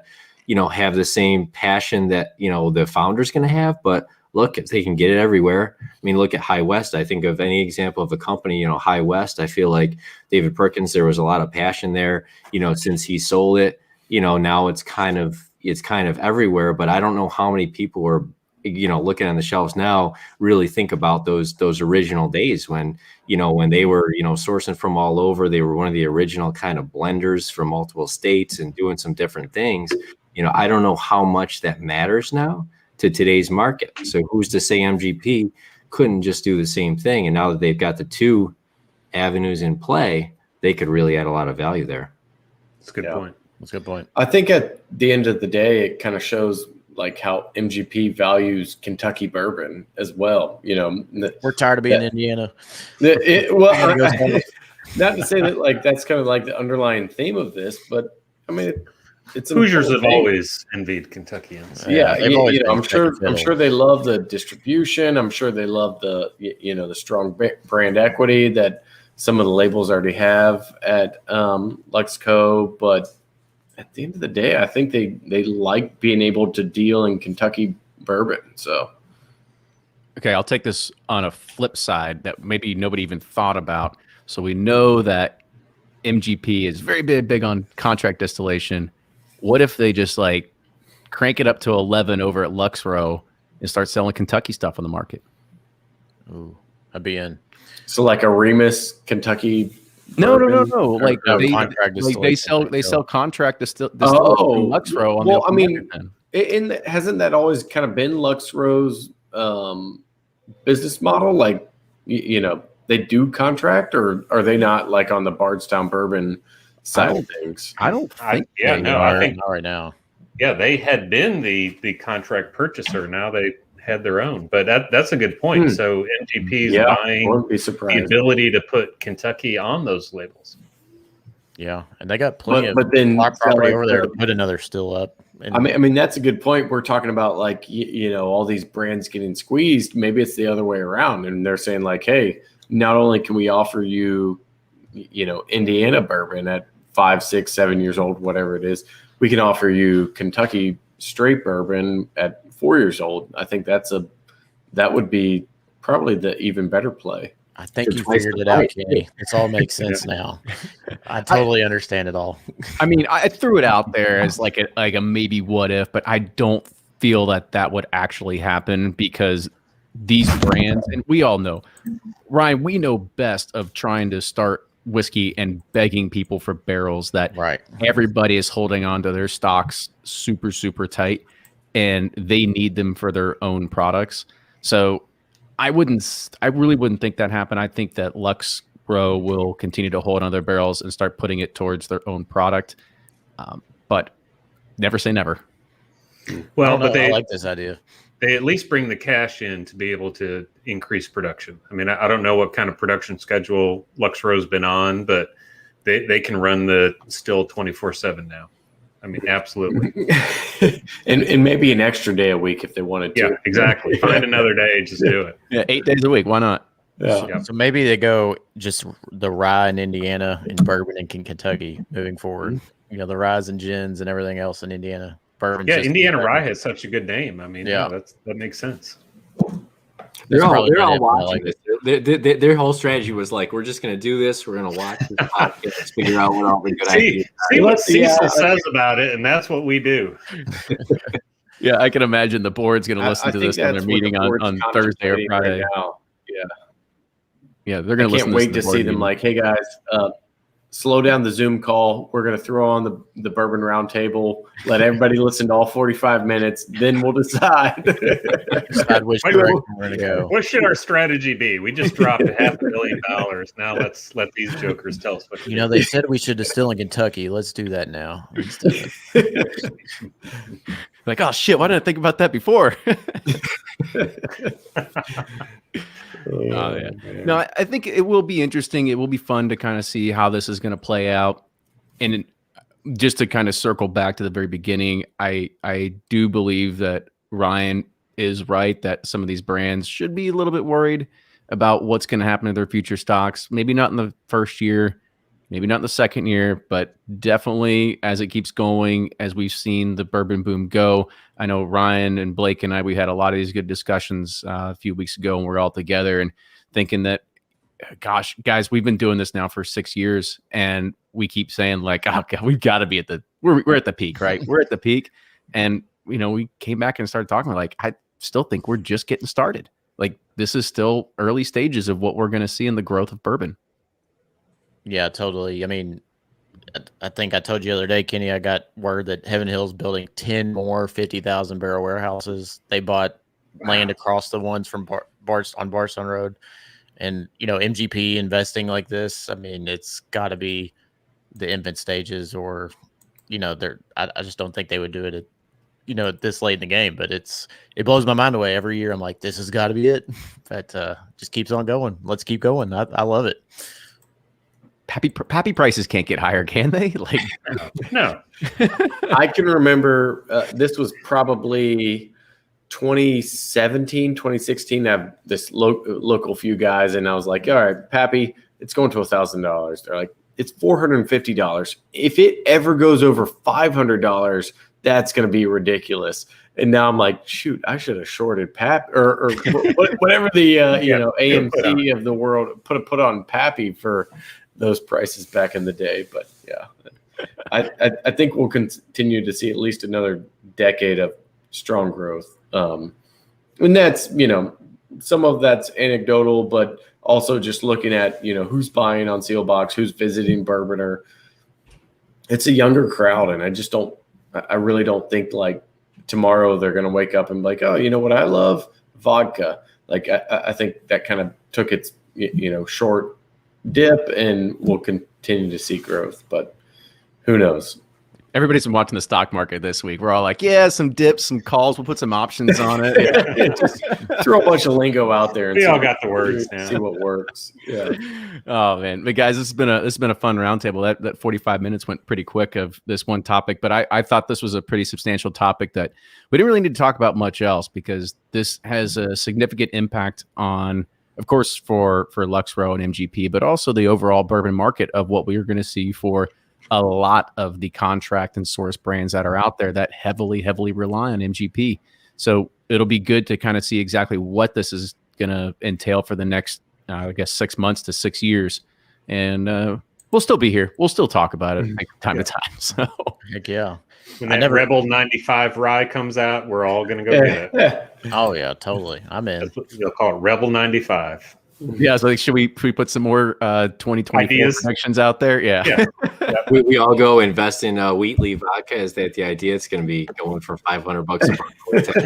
have the same passion that, the founder's going to have, but look, if they can get it everywhere. I mean, look at High West. I think of any example of a company, High West, I feel like David Perkins, there was a lot of passion there, since he sold it, now it's kind of everywhere, but I don't know how many people are, looking on the shelves now, really think about those original days when they were, sourcing from all over. They were one of the original kind of blenders from multiple states and doing some different things. I don't know how much that matters now to today's market. So who's to say MGP couldn't just do the same thing? And now that they've got the two avenues in play, they could really add a lot of value there. That's a good point. That's a good point. I think at the end of the day, it kind of shows like how MGP values Kentucky bourbon as well. We're tired of being in Indiana. Not to say that like that's kind of like the underlying theme of this, but I mean, it's Hoosiers have always envied Kentuckians. Yeah, I'm sure they love the distribution. I'm sure they love the the strong brand equity that some of the labels already have at LuxCo. But at the end of the day, I think they like being able to deal in Kentucky bourbon. So, okay, I'll take this on a flip side that maybe nobody even thought about. So we know that MGP is very big on contract distillation. What if they just like crank it up to 11 over at Lux Row and start selling Kentucky stuff on the market? Ooh, I'd be in. So like a Remus Kentucky. No. Like they sell contract distillation from Lux Row on the market. Hasn't that always kind of been Lux Row's business model? Like they do contract, or are they not like on the Bardstown bourbon side of things? I don't think. I think not right now. Yeah, they had been the contract purchaser. Now they had their own, but that's a good point. So MGP is buying the ability to put Kentucky on those labels. Yeah, and they got plenty of then property over there to put another still up. I mean that's a good point. We're talking about like all these brands getting squeezed. Maybe it's the other way around, and they're saying like, hey, not only can we offer you, Indiana bourbon at 5, 6, 7 years old, whatever it is, we can offer you Kentucky straight bourbon at 4 years old. I think that would be probably the even better play. I think you figured it out, Kenny. It all makes sense now. I totally understand it all. I mean, I threw it out there as like a maybe what if, but I don't feel that would actually happen because these brands, and we all know, Ryan, we know best of trying to start whiskey and begging people for barrels that everybody is holding on to their stocks super, super tight, and they need them for their own products. So I really wouldn't think that happen. I think that Lux Row will continue to hold on their barrels and start putting it towards their own product. But never say never. Well, but I like this idea. They at least bring the cash in to be able to increase production. I mean, I don't know what kind of production schedule Lux Row's been on, but they can run the still 24/7 now. I mean, absolutely. and maybe an extra day a week if they wanted to. Yeah, exactly. Find another day, just do it. Yeah, 8 days a week. Why not? Yeah. So maybe they go just the rye in Indiana and bourbon in Kentucky moving forward. You know, the ryes and gins and everything else in Indiana. Bourbon. Yeah, Indiana rye has such a good name. I mean, yeah, that makes sense. They're all watching this. Their whole strategy was like, we're just going to do this. We're going to watch this podcast, figure out what all the good ideas. See what Cecil says about it, and that's what we we Yeah, I can imagine the board's going to listen to this when they're meeting on Thursday or Friday. Right Yeah, they're going to listen. Can't wait to see them like, hey guys, slow down the Zoom call. We're going to throw on the Bourbon Roundtable. Let everybody listen to all 45 minutes. Then we'll decide. Which direction we're going to go. What should our strategy be? We just dropped $500 million. Now let's let these jokers tell us what to do. They said we should distill in Kentucky. Let's do that now. Like, oh shit, why didn't I think about that before? No, I think it will be interesting. It will be fun to kind of see how this is going to play out. And just to kind of circle back to the very beginning, I do believe that Ryan is right that some of these brands should be a little bit worried about what's going to happen to their future stocks. Maybe not in the first year, maybe not in the second year, but definitely as it keeps going, as we've seen the bourbon boom go. I know Ryan and Blake and we had a lot of these good discussions a few weeks ago, and we're all together and thinking that, gosh, guys, we've been doing this now for 6 years, and we keep saying like, oh God, we've got to be we're at the peak, right? We're at the peak. And, we came back and started talking like, I still think we're just getting started. Like, this is still early stages of what we're going to see in the growth of bourbon. Yeah, totally. I mean, I think I told you the other day, Kenny, I got word that Heaven Hill's building 10 more 50,000 barrel warehouses. They bought land across the ones from on Barstone Road. And, MGP investing like this, I mean, it's got to be the infant stages or, I just don't think they would do it at, this late in the game. But it blows my mind away every year. I'm like, this has got to be it. But just keeps on going. Let's keep going. I love it. Pappy prices can't get higher, can they? Like, no. I can remember this was probably 2017, 2016. I have this local few guys, and I was like, all right, Pappy, it's going to $1,000. They're like, it's $450. If it ever goes over $500, that's going to be ridiculous. And now I'm like, shoot, I should have shorted Pap or whatever the AMC of the world put on Pappy for those prices back in the day. But yeah, I think we'll continue to see at least another decade of strong growth. And that's, some of that's anecdotal, but also just looking at, who's buying on Seal Box, who's visiting Bourboner. It's a younger crowd. And I really don't think like tomorrow they're going to wake up and be like, oh, you know what I love? Vodka. Like, I think that kind of took its, short dip, and we'll continue to see growth, but who knows? Everybody's been watching the stock market this week. We're all like, yeah, some dips, some calls. We'll put some options on it. Just throw a bunch of lingo out there. And we all got the words now. See what works. Yeah. Oh man, but guys, this has been a fun roundtable. That 45 minutes went pretty quick of this one topic, but I thought this was a pretty substantial topic that we didn't really need to talk about much else, because this has a significant impact on, of course, for Lux Row and MGP, but also the overall bourbon market of what we are going to see for a lot of the contract and source brands that are out there that heavily rely on MGP. So it'll be good to kind of see exactly what this is going to entail for the next, 6 months to 6 years. And we'll still be here. We'll still talk about it time to time. So Heck yeah. When that Rebel 95 rye comes out, we're all going to go get it. Oh yeah, totally. I'm in. They'll call it Rebel 95. yeah, so like, should we put some more 2024 Ideas? predictions out there? Yeah. We all go invest in Wheatley vodka. Is that the idea? It's going to be going for $500 a bottle.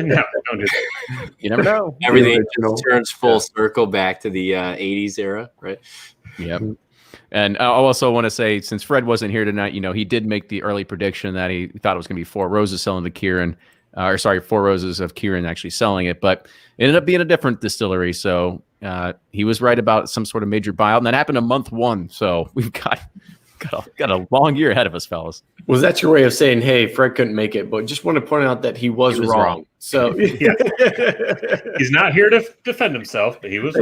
No, don't do that. You never know. Everything turns full circle back to the 80s era, right? Yep. And I also want to say, since Fred wasn't here tonight, he did make the early prediction that he thought it was going to be Four Roses selling the Kieran, Four Roses of Kieran actually selling it, but it ended up being a different distillery. So he was right about some sort of major buyout, and that happened in month 1. So we've got a long year ahead of us, fellas. Was that your way of saying, hey, Fred couldn't make it, but just want to point out that he was wrong. So yeah. He's not here to defend himself, but he was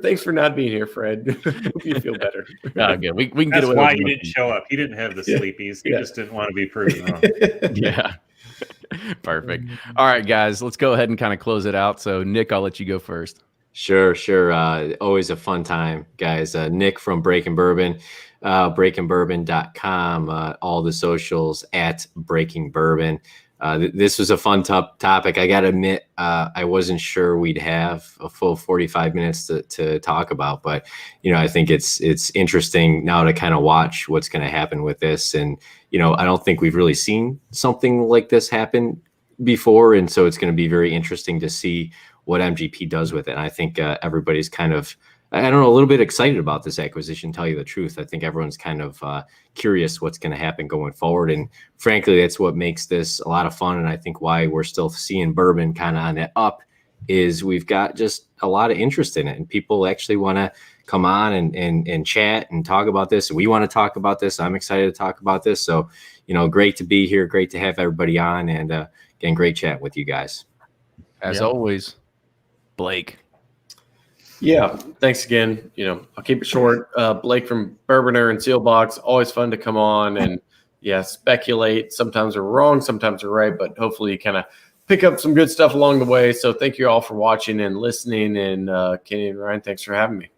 thanks for not being here, Fred. Hope you feel better. Good. We can That's get away why with he didn't show up. He didn't have the sleepies. He just didn't want to be proven wrong. Yeah. Perfect. All right, guys, let's go ahead and kind of close it out. So Nick, I'll let you go first. Sure. Always a fun time, guys. Nick from Breaking Bourbon, breakingbourbon.com, all the socials at Breaking Bourbon. This was a fun topic. I got to admit, I wasn't sure we'd have a full 45 minutes to talk about, but I think it's interesting now to kind of watch what's going to happen with this. And I don't think we've really seen something like this happen before, and so it's going to be very interesting to see what MGP does with it. And I think everybody's kind of, I don't know, a little bit excited about this acquisition, tell you the truth. I think everyone's kind of curious what's going to happen going forward. And frankly, that's what makes this a lot of fun. And I think why we're still seeing bourbon kind of on the up is we've got just a lot of interest in it. And people actually want to come on and chat and talk about this. We want to talk about this. I'm excited to talk about this. So, great to be here. Great to have everybody on. And again, great chat with you guys. As always, Blake. Yeah, thanks again. I'll keep it short. Blake from Bourboner and Sealbox, always fun to come on and speculate. Sometimes we're wrong, sometimes we're right, but hopefully you kind of pick up some good stuff along the way. So thank you all for watching and listening. And Kenny and Ryan, thanks for having me.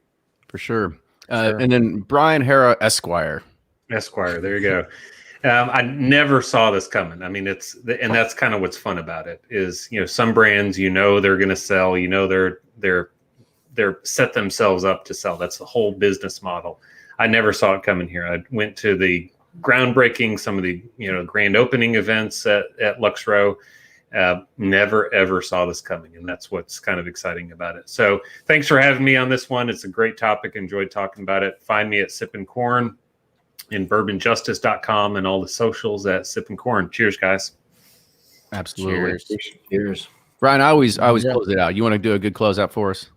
For sure. And then Brian Hara, Esquire. There you go. I never saw this coming. I mean, and that's kind of what's fun about it is, some brands, they're going to sell, they're set themselves up to sell. That's the whole business model. I never saw it coming here. I went to the groundbreaking, some of the, grand opening events at Lux Row. Never, ever saw this coming. And that's what's kind of exciting about it. So thanks for having me on this one. It's a great topic. Enjoyed talking about it. Find me at Sippin' Corn in bourbonjustice.com and all the socials at Sippin' Corn. Cheers, guys. Absolutely. Cheers. Brian, I always close it out. You want to do a good closeout for us?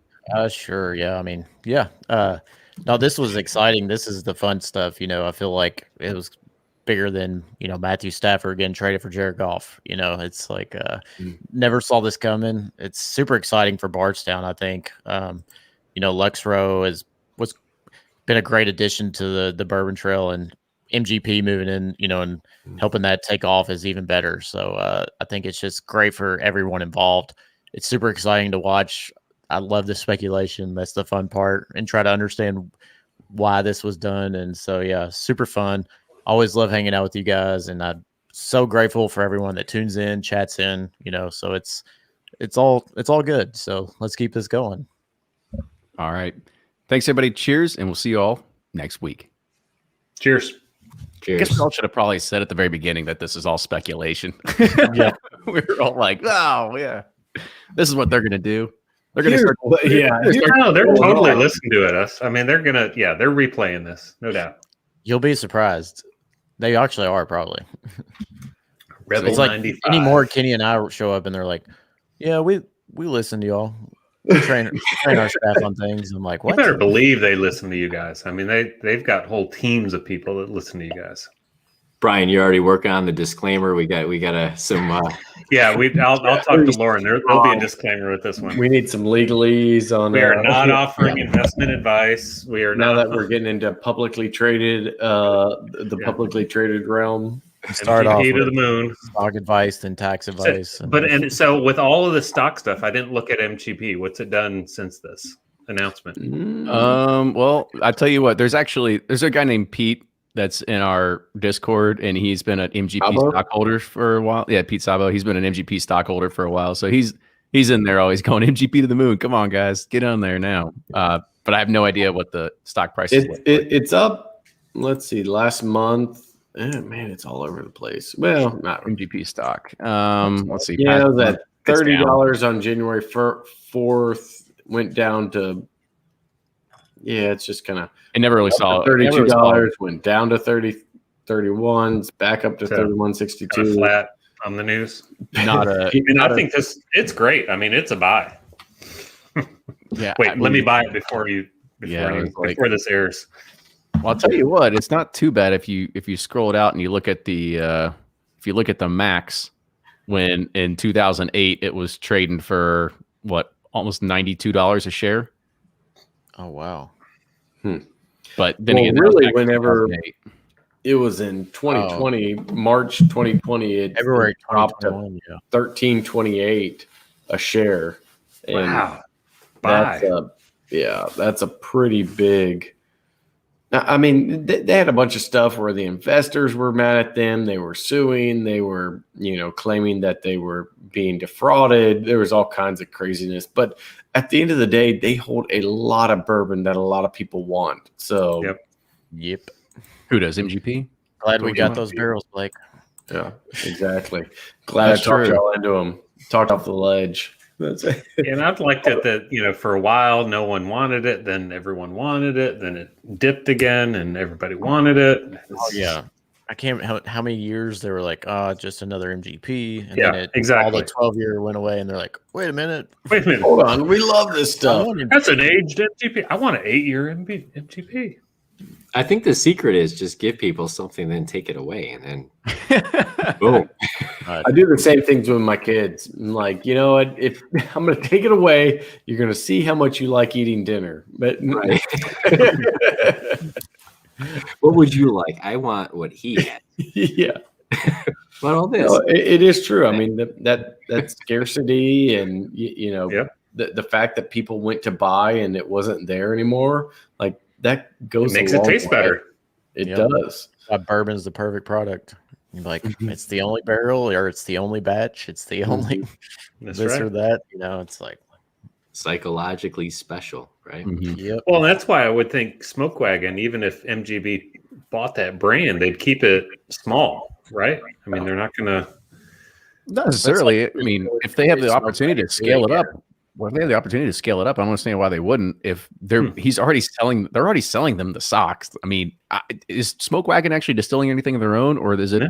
Sure. Yeah. I mean, yeah. No, this was exciting. This is the fun stuff. I feel like it was bigger than, Matthew Stafford getting traded for Jared Goff. It's like, never saw this coming. It's super exciting for Bardstown, I think. Lux Row was been a great addition to the Bourbon Trail, and MGP moving in, and helping that take off is even better. So I think it's just great for everyone involved. It's super exciting to watch. I love the speculation. That's the fun part, and try to understand why this was done. And so, yeah, super fun. Always love hanging out with you guys, and I'm so grateful for everyone that tunes in, chats in. So it's all good. So let's keep this going. All right. Thanks, everybody. Cheers, and we'll see you all next week. Cheers. I guess we all should have probably said at the very beginning that this is all speculation. Yeah. We were all like, oh, yeah, this is what they're going to do. They're going to start. They're totally listening to us. I mean, they're replaying this, no doubt. You'll be surprised. They actually are probably. Rebel it's like 95. anymore. Kenny and I show up and they're like, yeah, we listen to y'all. We train our staff on things. I'm like, what? You better believe they listen to you guys. I mean, they've got whole teams of people that listen to you guys. Brian, you're already working on the disclaimer. We got some. I'll talk to Lauren. There'll be a disclaimer with this one. We need some legalese on. We are not offering investment advice. We are now not. That we're getting into publicly traded, publicly traded realm. Start off to with the moon. Stock advice, then tax advice. So with all of the stock stuff, I didn't look at MGP. What's it done since this announcement? Well, I tell you what. There's a guy named Pete that's in our Discord, and he's been an MGP Sabo? stockholder for a while. Yeah, Pete Sabo. He's been an MGP stockholder for a while, so he's in there always going MGP to the moon. Come on, guys, get on there now. But I have no idea what the stock price is. It's up. Let's see. Last month, man, it's all over the place. Well, not MGP stock. Let's see. Yeah, that $30 on January 4th went down to. Yeah, it's just kind of. I never really saw it. $32 went down to 31, back up to 31.62. Flat on the news. Not a. I think it's great. I mean, it's a buy. Yeah. Wait, let me buy it before this airs. Well, I'll tell you what, it's not too bad if you scroll it out and you look at the max when in 2008 it was trading for almost $92 a share. Oh wow. But then again, really, whenever 2008. it was in 2020, March 2020, it February dropped to 13.28 a share. And wow. That's a pretty big. I mean, they had a bunch of stuff where the investors were mad at them. They were suing. They were, claiming that they were being defrauded. There was all kinds of craziness. But at the end of the day, they hold a lot of bourbon that a lot of people want. So, Yep. Who does MGP? Glad we got those barrels, Blake. Yeah, exactly. Glad I talked y'all into them. Talked off the ledge. That's it. And I've liked it that, for a while, no one wanted it. Then everyone wanted it. Then it dipped again and everybody wanted it. Yeah. I can't how many years they were like, just another MGP. And then exactly. All the 12-year went away and they're like, wait a minute. Hold on. We love this stuff. That's an aged MGP. I want an 8-year MGP. I think the secret is just give people something, then take it away, and then boom. I do the same things with my kids. I'm like, you know what? If I'm going to take it away, you're going to see how much you like eating dinner. But right. What would you like? I want what he had. Yeah. But all this. No, it is true. I mean, that scarcity and, the fact that people went to buy and it wasn't there anymore, like, that goes. It makes it taste better. It does. Bourbon's the perfect product. You're like, it's the only barrel, or it's the only batch. It's the only this or that. It's like psychologically special, right? Mm-hmm. Yep. Well, that's why I would think Smoke Wagon, even if MGB bought that brand, they'd keep it small, right? I mean, they're not going to. Not necessarily. I mean, if they have the opportunity to scale it up. Well, if they have the opportunity to scale it up, I don't understand why they wouldn't. If they're already selling them the socks. I mean, is Smoke Wagon actually distilling anything of their own, or is it?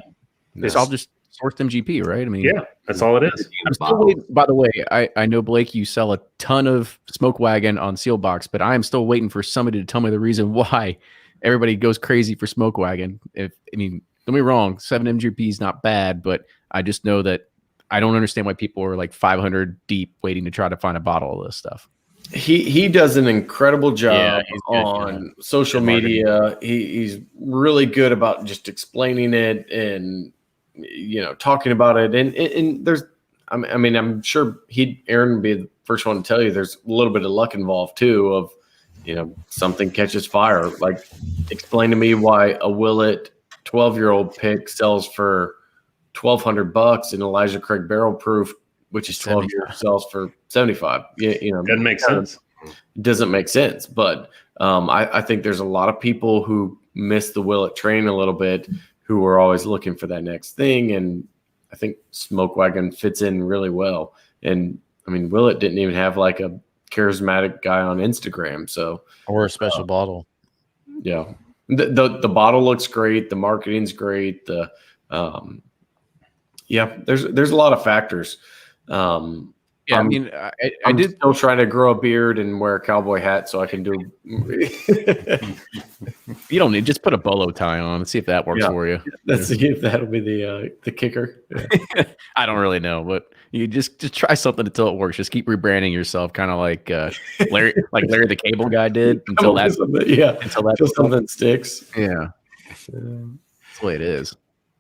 It's all just sourced MGP, right? I mean, that's all it is. I'm still waiting, by the way, I know, Blake, you sell a ton of Smoke Wagon on Seal Box, but I am still waiting for somebody to tell me the reason why everybody goes crazy for Smoke Wagon. Don't get me wrong, 7 MGP is not bad, but I just know that. I don't understand why people are like 500 deep waiting to try to find a bottle of this stuff. He does an incredible job on social media. He's really good about just explaining it and talking about it. And there's, I mean, I'm sure Aaron would be the first one to tell you there's a little bit of luck involved too. Of something catches fire. Like, explain to me why a Willet 12-year-old pick sells for $1,200 and Elijah Craig barrel proof, which is 12 years, sells for $75. Doesn't make sense. It doesn't make sense. But I think there's a lot of people who miss the Willet train a little bit, who are always looking for that next thing. And I think Smoke Wagon fits in really well. And I mean, Willet didn't even have like a charismatic guy on Instagram, or a special bottle. Yeah, the bottle looks great. The marketing's great. There's a lot of factors. I mean, I'm still trying to grow a beard and wear a cowboy hat so I can do. You don't need, just put a bolo tie on and see if that works for you. Let's see if that'll be the kicker. Yeah. I don't really know, but you just try something until it works. Just keep rebranding yourself, kind of like Larry the Cable Guy did until something sticks. Yeah, that's the way it is.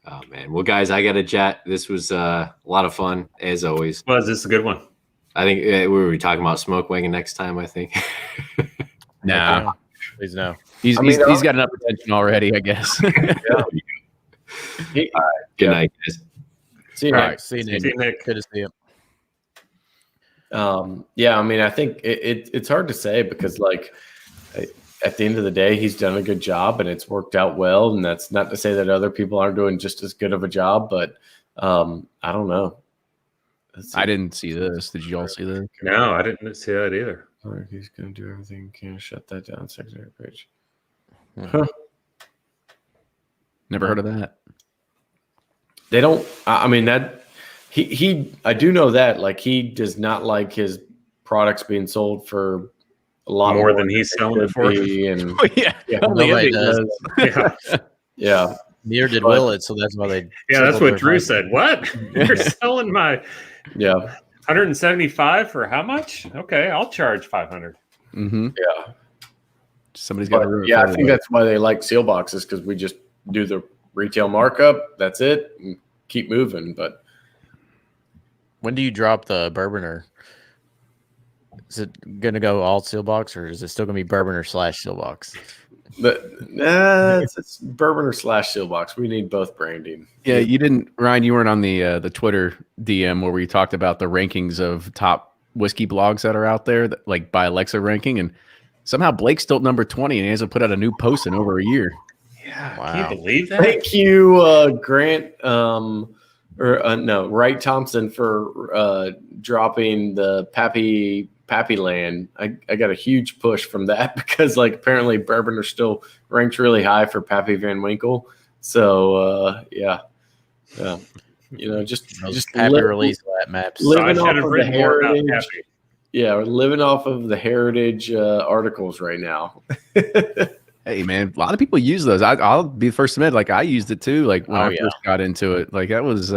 Oh man, well guys, I got a jet. This was a lot of fun as always. Was this a good one? I think we were talking about Smoke Wagon next time. I think. Nah, Please no. He's I mean, he's got enough attention already, I guess. He- Good night, guys. See you All next. right. See you, See Nick. you, Nick. Good to see you. Yeah, I mean, I think it's hard to say because, like, at the end of the day, he's done a good job and it's worked out well. And that's not to say that other people aren't doing just as good of a job, but I don't know. I didn't see this. Did you all see this? No, I didn't see that either. He's going to do everything he can. Shut that down. Secondary page. Never heard of that. They don't. I mean that he. I do know that like he does not like his products being sold for a lot More than he's selling it for. And Yeah. Nobody Andy does. Yeah, yeah, Neither did But- Willett, so that's why they. yeah, that's circled what their Drew price. said. What? You're selling my yeah, 175 for how much? Okay, I'll charge 500. Mm-hmm. yeah. Somebody's got to But, ruin it. yeah, for I you. think that's why they like seal boxes because we just do the retail markup. That's it. And keep moving. But When do you drop the bourbon, or is it gonna go all seal box, or is it still gonna be bourbon or / seal box? it's bourbon or / seal box. We need both branding. Yeah, you didn't, Ryan. You weren't on the Twitter DM where we talked about the rankings of top whiskey blogs that are out there, that, like by Alexa ranking, and somehow Blake's still number 20, and he hasn't put out a new post in over a year. Yeah, Wow. can you believe that? Thank you, Grant. No, Wright Thompson for dropping the Pappy Land. I got a huge push from that because like apparently bourbon are still ranked really high for Pappy Van Winkle. So yeah. You know, just happy live- release that maps. So I living should off have of the written more about heritage. Pappy. Yeah, we're living off of the heritage articles right now. Hey man, a lot of people use those. I'll be the first to admit, like I used it too. Like when Oh, I yeah. first got into it, like that was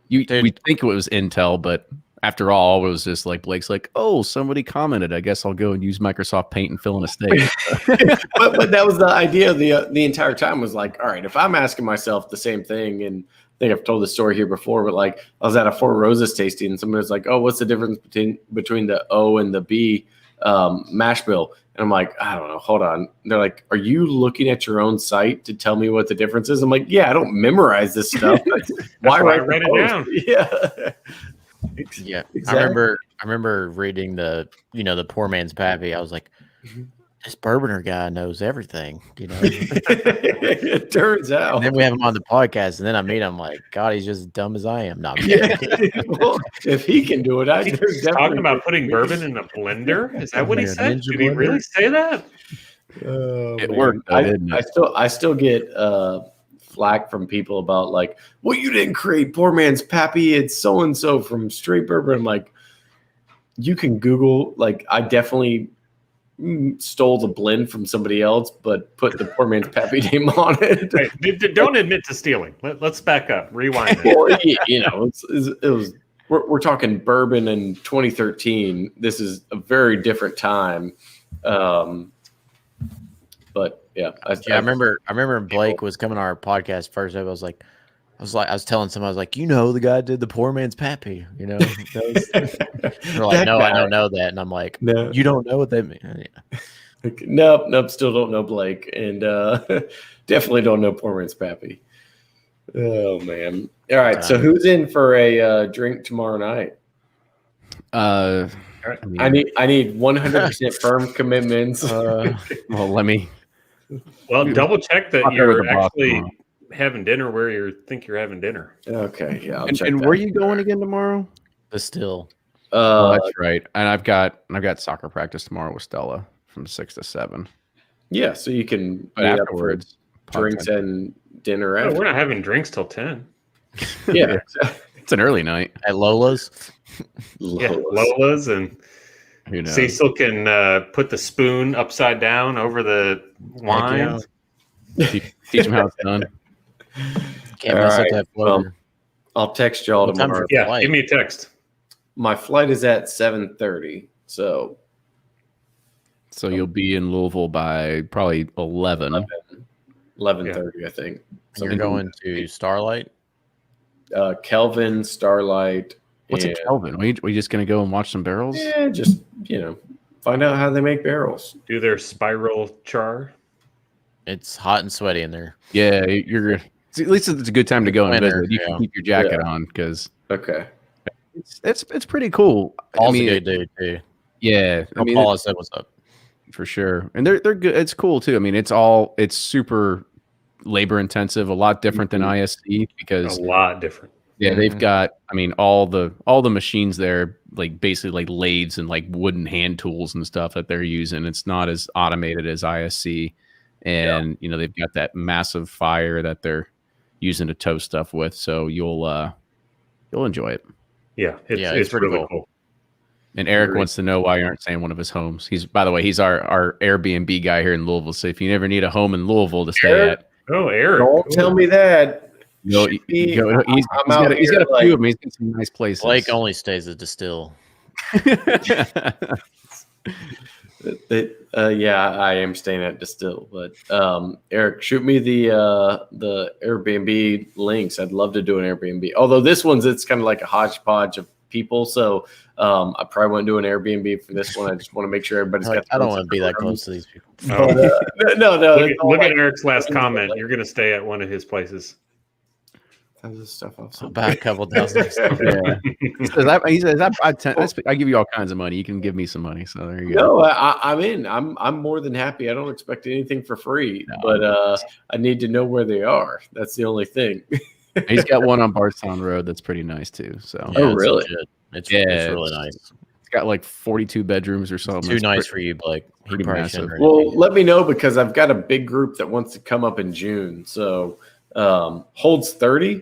we Dude. think it was Intel, but after all, it was just like Blake's like, oh, somebody commented. I guess I'll go and use Microsoft Paint and fill in a state. but that was the idea the entire time was like, all right, if I'm asking myself the same thing, and I think I've told this story here before, but like I was at a Four Roses tasting and somebody was like, oh, what's the difference between the O and the B mash bill? And I'm like, I don't know, hold on. They're like, are you looking at your own site to tell me what the difference is? I'm like, yeah, I don't memorize this stuff. Why I write read the it post? down. Yeah. Yeah, Exactly. I remember reading the the poor man's Pappy. I was like, this bourboner guy knows everything. It turns out. And then we have him on the podcast, and then I meet him. Like, God, he's just dumb as I am. No, I'm Yeah. kidding. Well, if he can do it, I He's there's talking definitely about putting bourbon in a blender. Is that what he Yeah, said? ninja Did he blender. really say that? Oh, It man. worked, though, didn't it? I still get flack from people about like, well, you didn't create poor man's Pappy. It's so and so from Straight Bourbon. I'm like, you can Google. Like, I definitely stole the blend from somebody else, but put the poor man's Pappy name on it. Hey, don't admit to stealing. Let's back up. Rewind. That. Well, you know, it was. We're talking bourbon in 2013. This is a very different time. But yeah, Yeah, I remember Blake was coming on our podcast first. I was telling someone, I was like, the guy did the poor man's Pappy. They're like, no, I don't know that, and I'm like, No. you don't know what that means. Yeah. Nope. Still don't know Blake, and definitely don't know poor man's Pappy. Oh man! All right, so who's in for a drink tomorrow night? I I need 100% firm commitments. well, let me. Well, double check that Talk over you're the boss actually tomorrow. having dinner where you think you're having dinner. Okay, yeah. I'll And, check and that. where are you going again tomorrow? But still, Oh, that's right. And I've got soccer practice tomorrow with Stella from 6 to 7. Yeah, so you can But meet up for afterwards, drinks and dinner. No, After. we're not having drinks till 10. Yeah, it's an early night. at Lola's, Yeah, Lola's and Who knows? Cecil can put the spoon upside down over the wine. Teach them how it's done. can't All mess right, up that floater. I'll text y'all What time's tomorrow. your Yeah, flight? give me a text. My flight is at 7:30, so So you'll be in Louisville by probably 11. 11:30, I think. So you're going to Starlight. Kelvin, Starlight. What's a and- Kelvin? We just going to go and watch some barrels? Yeah, just Find out how they make barrels. Do their spiral char. It's hot and sweaty in there. Yeah, you're at least it's a good time to go and Winter, visit. You can keep your jacket on because Okay. it's pretty cool. Paul's a good dude too. Yeah, I mean, Paul said what's up for sure, and they're good. It's cool too. I mean, it's super labor intensive, a lot different than ISC because A lot different. yeah, they've got. I mean, all the machines there, like basically like lathes and like wooden hand tools and stuff that they're using. It's not as automated as ISC, and you know they've got that massive fire that they're using to toast stuff with. So you'll enjoy it. Yeah, it's pretty really cool. And Eric wants to know why you aren't saying one of his homes. By the way, he's our Airbnb guy here in Louisville. So if you never need a home in Louisville to stay at, Oh, Eric. Don't tell me that. he's got a few of them. He's got some nice places. Blake only stays at Distill. Yeah, I am staying at Distill, but Eric, shoot me the Airbnb links. I'd love to do an Airbnb. Although this one's it's kind of like a hodgepodge of people, so I probably won't do an Airbnb for this one. I just want to make sure everybody's got. I don't want to be that close to these people. Oh. No. Look at Eric's last comment. You're going to stay at one of his places. About a couple dozen. Yeah. He says I give you all kinds of money. You can give me some money. So there you go. No, I'm in. I'm more than happy. I don't expect anything for free, but I need to know where they are. That's the only thing. He's got one on Bardstown Road that's pretty nice too. So Yeah, it's really? legit. It's really nice. It's got like 42 bedrooms or something. Too It's nice for you, Blake. He pretty probably massive. shouldn't. Well, let me know because I've got a big group that wants to come up in June. So holds 30.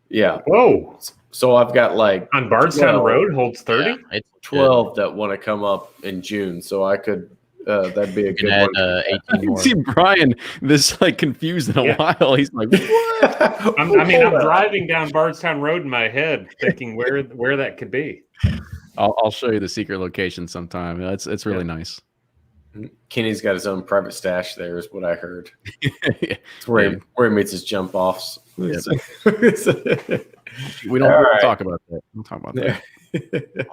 Yeah. Whoa. So I've got like On Bardstown 12. Road holds 30? Yeah, it's 12 that want to come up in June. So I could that'd be a You can good add one. 18 I can more. see Brian this like confused in a while. He's like, what? I'm driving down Bardstown Road in my head thinking where that could be. I'll show you the secret location sometime. It's really nice. Kenny's got his own private stash there, is what I heard. Yeah. It's where he meets his jump offs. We don't talk about that. We'll talk about that.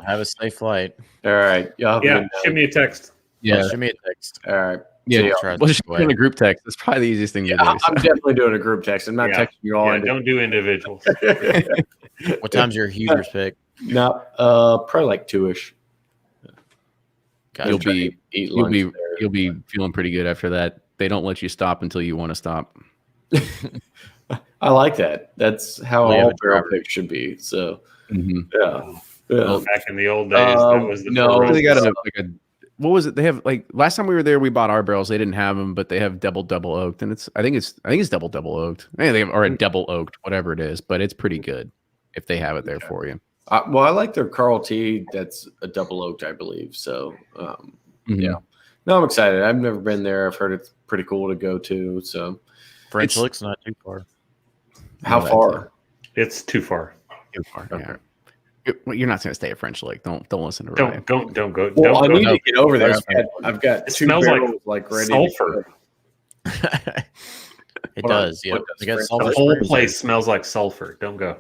Have a safe flight. All right. Yeah, shoot me a text. Yeah. Shoot me a text. All right. Yeah. Try Well, just to doing a group text. That's probably the easiest thing to do. I'm definitely doing a group text. I'm not Yeah. texting you all. Yeah, don't do individuals. What time's your Hubers pick? No, probably like 2-ish. You'll be eat lunch there. you'll be feeling pretty good after that. They don't let you stop until you want to stop. I like that. That's how We have all a barrel driver. picks should be. So Mm-hmm. yeah. Back in the old days, that was the no. first- They got what was it? They have like last time we were there, we bought our barrels. They didn't have them, but they have double oaked, and I think it's double oaked. They have or a double oaked, whatever it is, but it's pretty good if they have it there for you. Well, I like their Carl T. That's a double oaked, I believe. So yeah. No, I'm excited. I've never been there. I've heard it's pretty cool to go to. So French Lick's not too far. how far? It's too far. Too far. Okay. Yeah. You're not going to stay at French Lake. Don't listen to Ryan. Don't go. Well, I Don't need go. to get over there. I've got It two smells like barrels like ready. sulfur. It What does. Yeah. what does They got French- sulfur The whole springs place smells like sulfur. Don't go.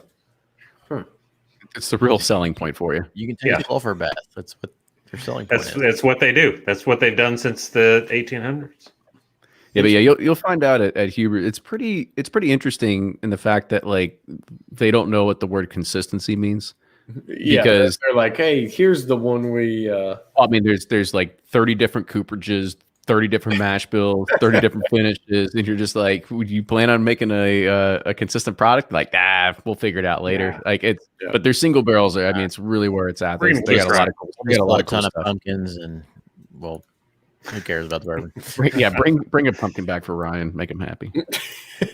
It's the real selling point for you. there. You can take Yeah. a sulfur bath. That's what their selling point is. That's what they do. That's what they've done since the 1800s. Yeah, but yeah, you'll find out at Huber. It's pretty interesting in the fact that like they don't know what the word consistency means. Yeah, because- they're like, hey, here's the one we. I mean, there's like 30 different cooperages, 30 different mash bills, 30 different finishes, and you're just like, would you plan on making a consistent product? Like, we'll figure it out later. Yeah. Like it's, Yeah. but their single barrels are. I mean, it's really where it's at. They got a lot of cool. They got a lot of cool ton of stuff. pumpkins and well, who cares about the bourbon? Bring a pumpkin back for Ryan. Make him happy.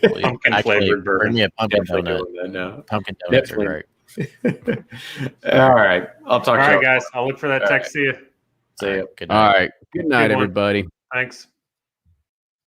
Well, Pumpkin actually, flavored bourbon. Bring me a pumpkin Definitely donut. doing that now. Pumpkin donuts are Definitely. great. All right, I'll talk All to right, you guys. I'll look for that All text. See you. See ya. Good All night. right. Good night, Good one. everybody. Thanks.